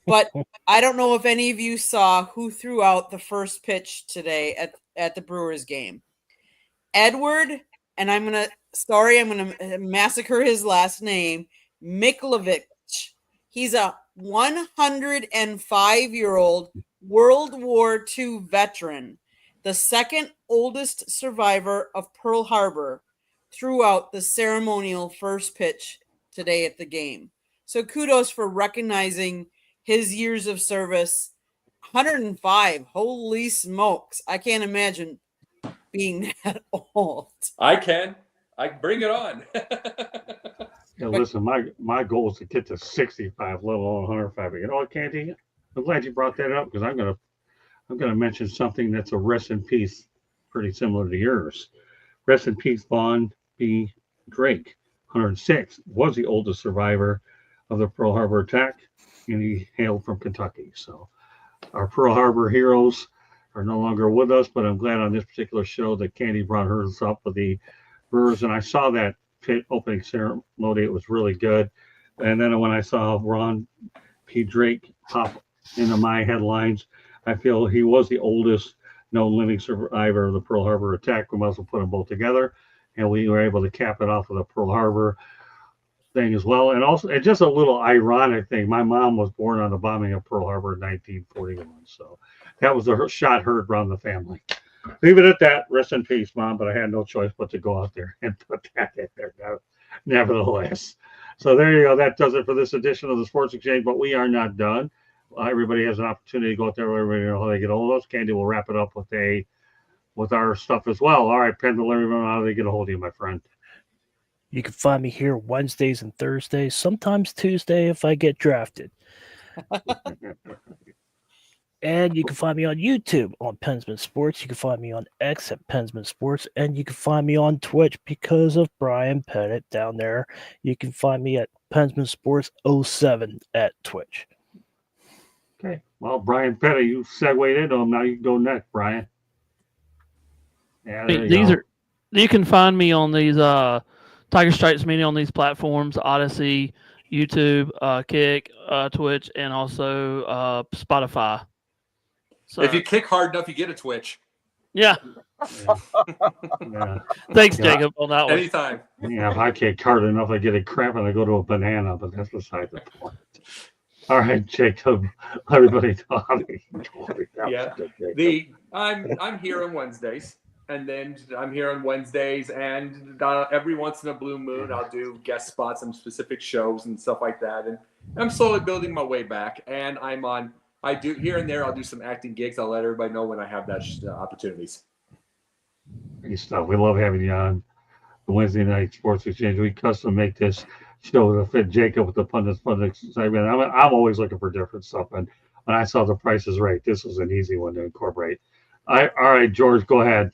but I don't know if any of you saw who threw out the first pitch today at the Brewers game. Edward, and I'm going to massacre his last name, Miklovich. He's a 105-year-old World War II veteran, the second oldest survivor of Pearl Harbor, threw out the ceremonial first pitch today at the game. So kudos for recognizing his years of service. 105. Holy smokes. I can't imagine being that old. I can bring it on. Yeah, listen, my goal is to get to 65, let alone 105. You know what, Candy? I'm glad you brought that up because I'm gonna mention something that's a rest in peace, pretty similar to yours. Rest in peace, Vaughn B. Drake, 106, was the oldest survivor of the Pearl Harbor attack, and he hailed from Kentucky. So our Pearl Harbor heroes are no longer with us, but I'm glad on this particular show that Candy brought hers up with the Brewers, and I saw that opening ceremony. It was really good. And then when I saw Ron P. Drake pop into my headlines, I feel he was the oldest known living survivor of the Pearl Harbor attack. We might as well put them both together, and we were able to cap it off with a Pearl Harbor thing as well. And also, and just a little ironic thing, my mom was born on the bombing of Pearl Harbor in 1941, so that was a shot heard around the family. Leave it at that. Rest in peace, Mom, but I had no choice but to go out there and put that in there nevertheless. So there you go. That does it for this edition of the Sports Exchange, but we are not done. Everybody has an opportunity to go out there. Everybody know how they get a hold of us. Candy will wrap it up with our stuff as well. All right, Pendle, everyone, how do they get a hold of you, my friend? You can find me here Wednesdays and Thursdays, sometimes Tuesday if I get drafted. And you can find me on YouTube on Pensman Sports. You can find me on X at Pensman Sports. And you can find me on Twitch because of Brian Pettit down there. You can find me at Pensman Sports 07 at Twitch. Okay. Well, Brian Pettit, you segued into him. Now you can go next, Brian. Yeah, you can find me on these Tiger Stripes Media on these platforms: Odyssey, YouTube, Kick, Twitch, and also Spotify. So If you kick hard enough, you get a twitch. yeah, Yeah. thanks, Yeah. Jacob, on that one. Anytime. Yeah, if I kick hard enough, I get a cramp and I go to a banana, but that's beside the point. All right, Jacob. Everybody know how they Yeah. I'm here on Wednesdays, and then I'm here on Wednesdays, and every once in a blue moon, I'll do guest spots on specific shows and stuff like that. And I'm slowly building my way back, and I do here and there. I'll do some acting gigs. I'll let everybody know when I have that opportunities. Great stuff. We love having you on the Wednesday Night Sports Exchange. We custom make this show to fit Jacob with the pundits segment. I'm always looking for different stuff, and when I saw the Price is Right, this was an easy one to incorporate. All right, George, go ahead.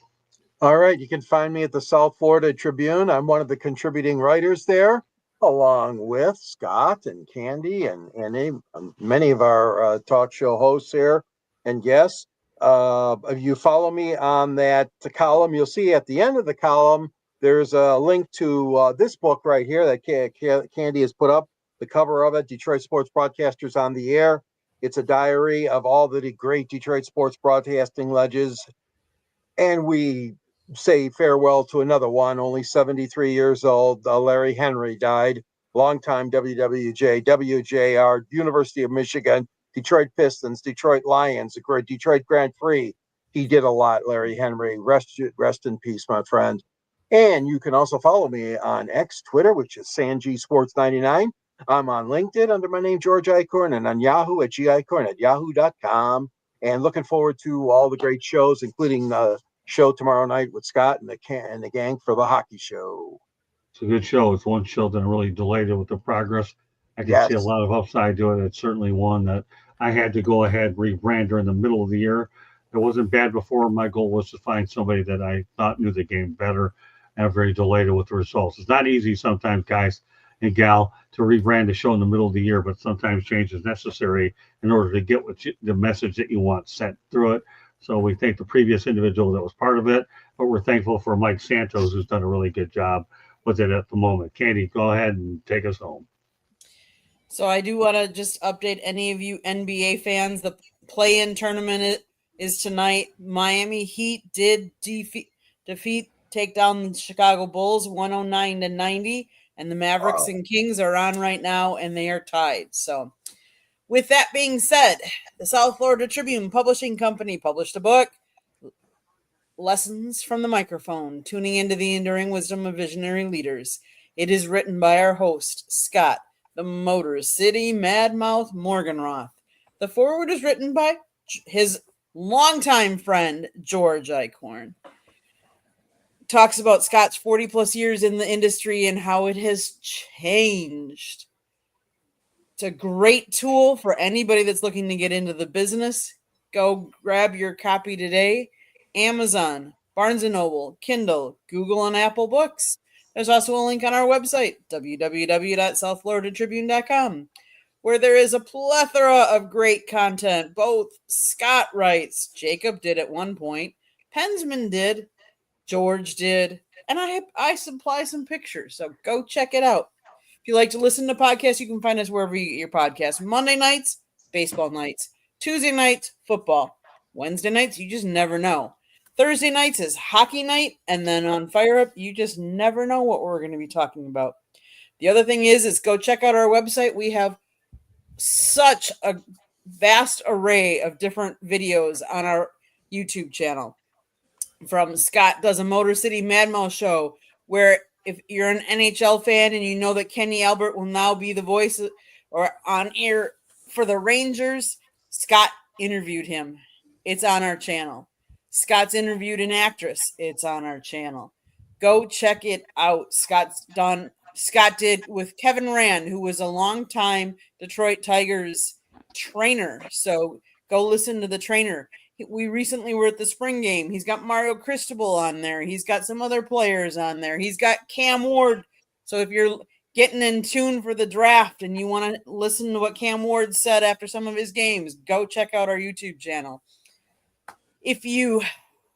All right, you can find me at the South Florida Tribune. I'm one of the contributing writers there, along with Scott and Candy and many of our talk show hosts here and guests. If you follow me on that column, you'll see at the end of the column, there's a link to this book right here that Candy has put up, the cover of it, Detroit Sports Broadcasters on the Air. It's a diary of all the great Detroit sports broadcasting legends. And we say farewell to another one, only 73 years old. Larry Henry died, longtime WJR, University of Michigan, Detroit Pistons, Detroit Lions, the great Detroit Grand Prix. He did a lot, Larry Henry. Rest in peace, my friend. And you can also follow me on X, Twitter, which is Sanji Sports 99. I'm on LinkedIn under my name, George Eichhorn, and on Yahoo at gicorn@yahoo.com. And looking forward to all the great shows, including show tomorrow night with Scott and the gang for the hockey show. It's a good show. It's one show that I'm really delighted with the progress. I can see a lot of upside to it. It's certainly one that I had to go ahead rebrand during the middle of the year. It wasn't bad before. My goal was to find somebody that I thought knew the game better, and I'm very delighted with the results. It's not easy sometimes, guys and gal, to rebrand a show in the middle of the year, but sometimes change is necessary in order to get the message that you want sent through it. So we thank the previous individual that was part of it, but we're thankful for Mike Santos, who's done a really good job with it at the moment. Candy, go ahead and take us home. So I do want to just update any of you NBA fans. The play-in tournament is tonight. Miami Heat did take down the Chicago Bulls 109-90, and the Mavericks and Kings are on right now, and they are tied. So with that being said, the South Florida Tribune Publishing Company published a book, Lessons from the Microphone, Tuning into the Enduring Wisdom of Visionary Leaders. It is written by our host, Scott, the Motor City Madmouth Morganroth. The foreword is written by his longtime friend, George Eichhorn. Talks about Scott's 40-plus years in the industry and how it has changed. It's a great tool for anybody that's looking to get into the business. Go grab your copy today. Amazon, Barnes & Noble, Kindle, Google, and Apple Books. There's also a link on our website, www.southfloridatribune.com, where there is a plethora of great content. Both Scott writes, Jacob did at one point, Pensman did, George did, and I supply some pictures. So go check it out. If you like to listen to podcasts, you can find us wherever you get your podcasts. Monday nights, baseball nights. Tuesday nights, football. Wednesday nights, you just never know. Thursday nights is hockey night, and then on Fire Up, you just never know what we're going to be talking about. The other thing is go check out our website. We have such a vast array of different videos on our YouTube channel. From Scott does a Motor City Madmouth show, where if you're an NHL fan and you know that Kenny Albert will now be the voice or on air for the Rangers, Scott interviewed him. It's on our channel. Scott's interviewed an actress. It's on our channel. Go check it out. Scott did with Kevin Rand, who was a longtime Detroit Tigers trainer. So go listen to the trainer. We recently were at the spring game. He's got Mario Cristobal on there. He's got some other players on there. He's got Cam Ward. So if you're getting in tune for the draft and you want to listen to what Cam Ward said after some of his games, go check out our YouTube channel. If you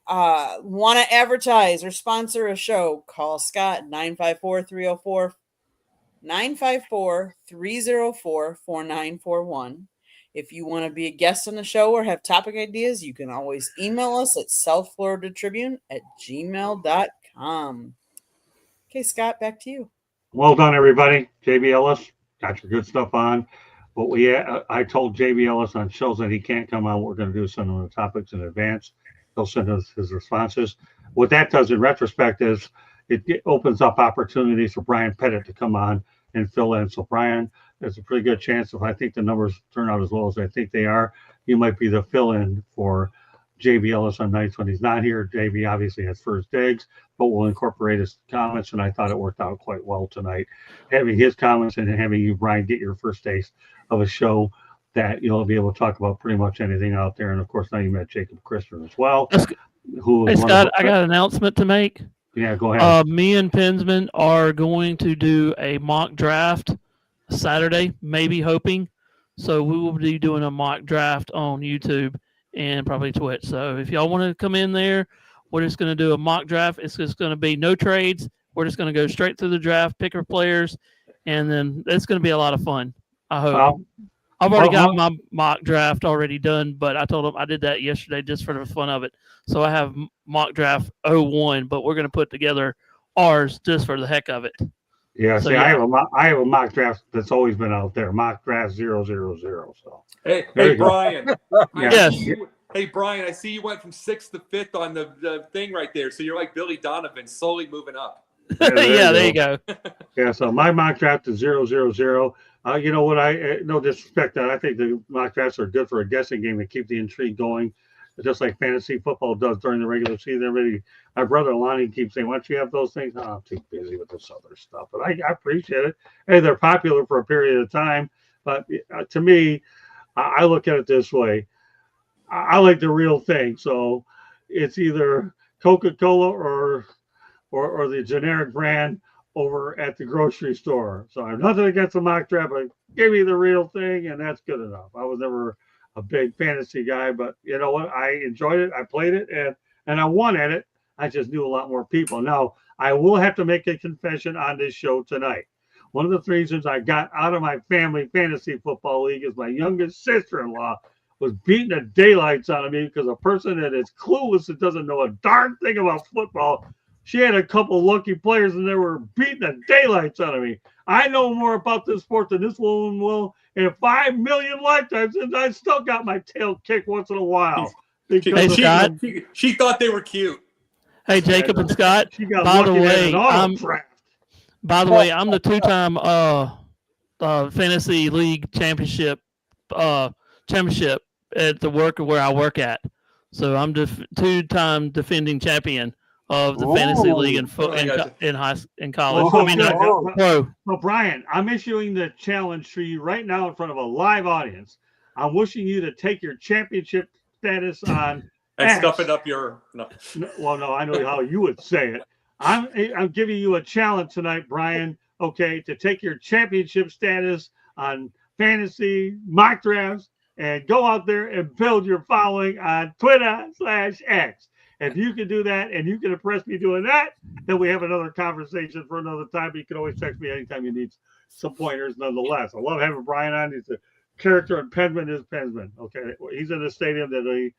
Want to advertise or sponsor a show, call Scott 954-304-4941. If you want to be a guest on the show or have topic ideas, you can always email us at southfloridatribune@gmail.com. Okay, Scott, back to you. Well done, everybody. JB Ellis, got your good stuff on. I told JB Ellis on shows that he can't come on. What we're going to do is send him the topics in advance. He'll send us his responses. What that does in retrospect is it opens up opportunities for Brian Pettit to come on and fill in. So, Brian, there's a pretty good chance if I think the numbers turn out as well as I think they are, you might be the fill-in for JB Ellis on nights when he's not here. JB obviously has first digs, but we'll incorporate his comments, and I thought it worked out quite well tonight. Having his comments and having you, Brian, get your first taste of a show that you'll be able to talk about pretty much anything out there. And, of course, now you met Jacob Christian as well. Hey, Scott, I got an announcement to make. Yeah, go ahead. Me and Pensman are going to do a mock draft Saturday, maybe hoping. So we will be doing a mock draft on YouTube and probably Twitch. So if y'all want to come in there, we're just going to do a mock draft. It's just going to be no trades. We're just going to go straight through the draft, pick our players, and then it's going to be a lot of fun, I hope. I've already got my mock draft already done, but I told them I did that yesterday just for the fun of it. So I have mock draft 01, but we're going to put together ours just for the heck of it. Yeah, So, see, yeah. I have a mock draft that's always been out there, mock draft 000. So Hey, There you go. Brian. Yes. Hey, Brian, I see you went from 6th to 5th on the thing right there. So you're like Billy Donovan, slowly moving up. Yeah, there you go. Yeah, so my mock draft is 000. You know what? No disrespect that I think the mock drafts are good for a guessing game to keep the intrigue going, just like fantasy football does during the regular season. Everybody, my brother Lonnie keeps saying, "Why don't you have those things?" Oh, I'm too busy with this other stuff, but I appreciate it. Hey, they're popular for a period of time, but to me, I look at it this way: I like the real thing. So it's either Coca-Cola or the generic brand over at the grocery store. So I'm nothing against the mock draft, but give me the real thing, and that's good enough. I was never a big fantasy guy, but you know what? I enjoyed it. I played it, and I won at it. I just knew a lot more people. Now, I will have to make a confession on this show tonight. One of the reasons I got out of my family fantasy football league is my youngest sister-in-law was beating the daylights out of me because a person that is clueless and doesn't know a darn thing about football, she had a couple lucky players and they were beating the daylights out of me. I know more about this sport than this woman will in 5 million lifetimes, and I still got my tail kicked once in a while. Hey, Scott. She thought they were cute. Hey, Jacob and Scott. She got By the lucky way, in an auto draft. I'm the two-time fantasy league championship at the work where I work at. So I'm two-time defending champion of the fantasy league in college. Oh, I mean, pro. So, Brian, I'm issuing the challenge to you right now in front of a live audience. I'm wishing you to take your championship status on And X. stuff it up your. No. Well, no, I know how you would say it. I'm giving you a challenge tonight, Brian, okay, to take your championship status on fantasy mock drafts and go out there and build your following on Twitter/X. If you can do that and you can impress me doing that, then we have another conversation for another time. But you can always text me anytime you need some pointers nonetheless. I love having Brian on. He's a character, and Pensman is Pensman. Okay. He's in a stadium that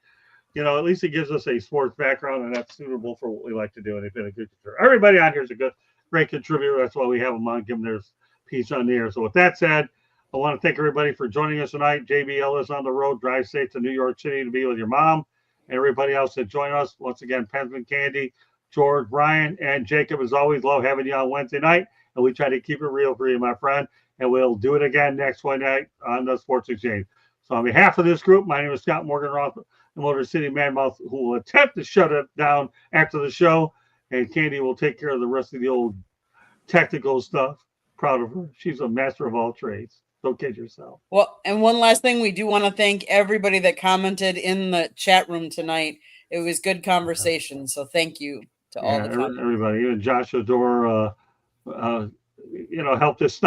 at least he gives us a sports background, and that's suitable for what we like to do. And they've been a good contributor. Everybody on here is a great contributor. That's why we have them on, give them their piece on the air. So with that said, I want to thank everybody for joining us tonight. JB Ellis on the road, drive safe to New York City to be with your mom. Everybody else that joined us, once again, Pensman, Candy, George, Brian, and Jacob, as always, love having you on Wednesday night. And we try to keep it real for you, my friend. And we'll do it again next Wednesday night on the Sports Exchange. So on behalf of this group, my name is Scott Morgan-Roth, the Motor City Manmouth, who will attempt to shut it down after the show. And Candy will take care of the rest of the old technical stuff. Proud of her. She's a master of all trades. Don't kid yourself. Well, and one last thing, we do want to thank everybody that commented in the chat room tonight. It was good conversation, so thank you to all the comments. Everybody, even Josh Adore, helped his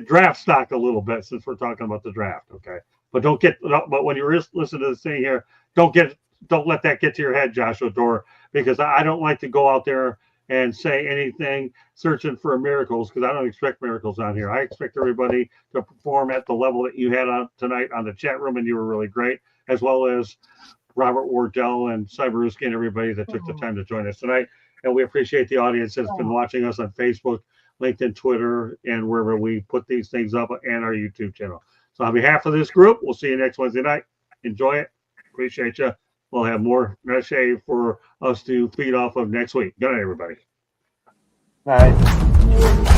draft stock a little bit since we're talking about the draft. Okay, but when you listen to this thing here, don't get don't let that get to your head, Joshua Dorr, because I don't like to go out there and say anything searching for miracles, because I don't expect miracles on here. I expect everybody to perform at the level that you had on tonight on the chat room, and you were really great, as well as Robert Wardell and Cyberuski and everybody that took the time to join us tonight. And we appreciate the audience that's been watching us on Facebook, LinkedIn, Twitter, and wherever we put these things up, and our YouTube channel. So on behalf of this group, we'll see you next Wednesday night. Enjoy it. Appreciate you. We'll have more Neshe for us to feed off of next week. Good night, everybody. All right.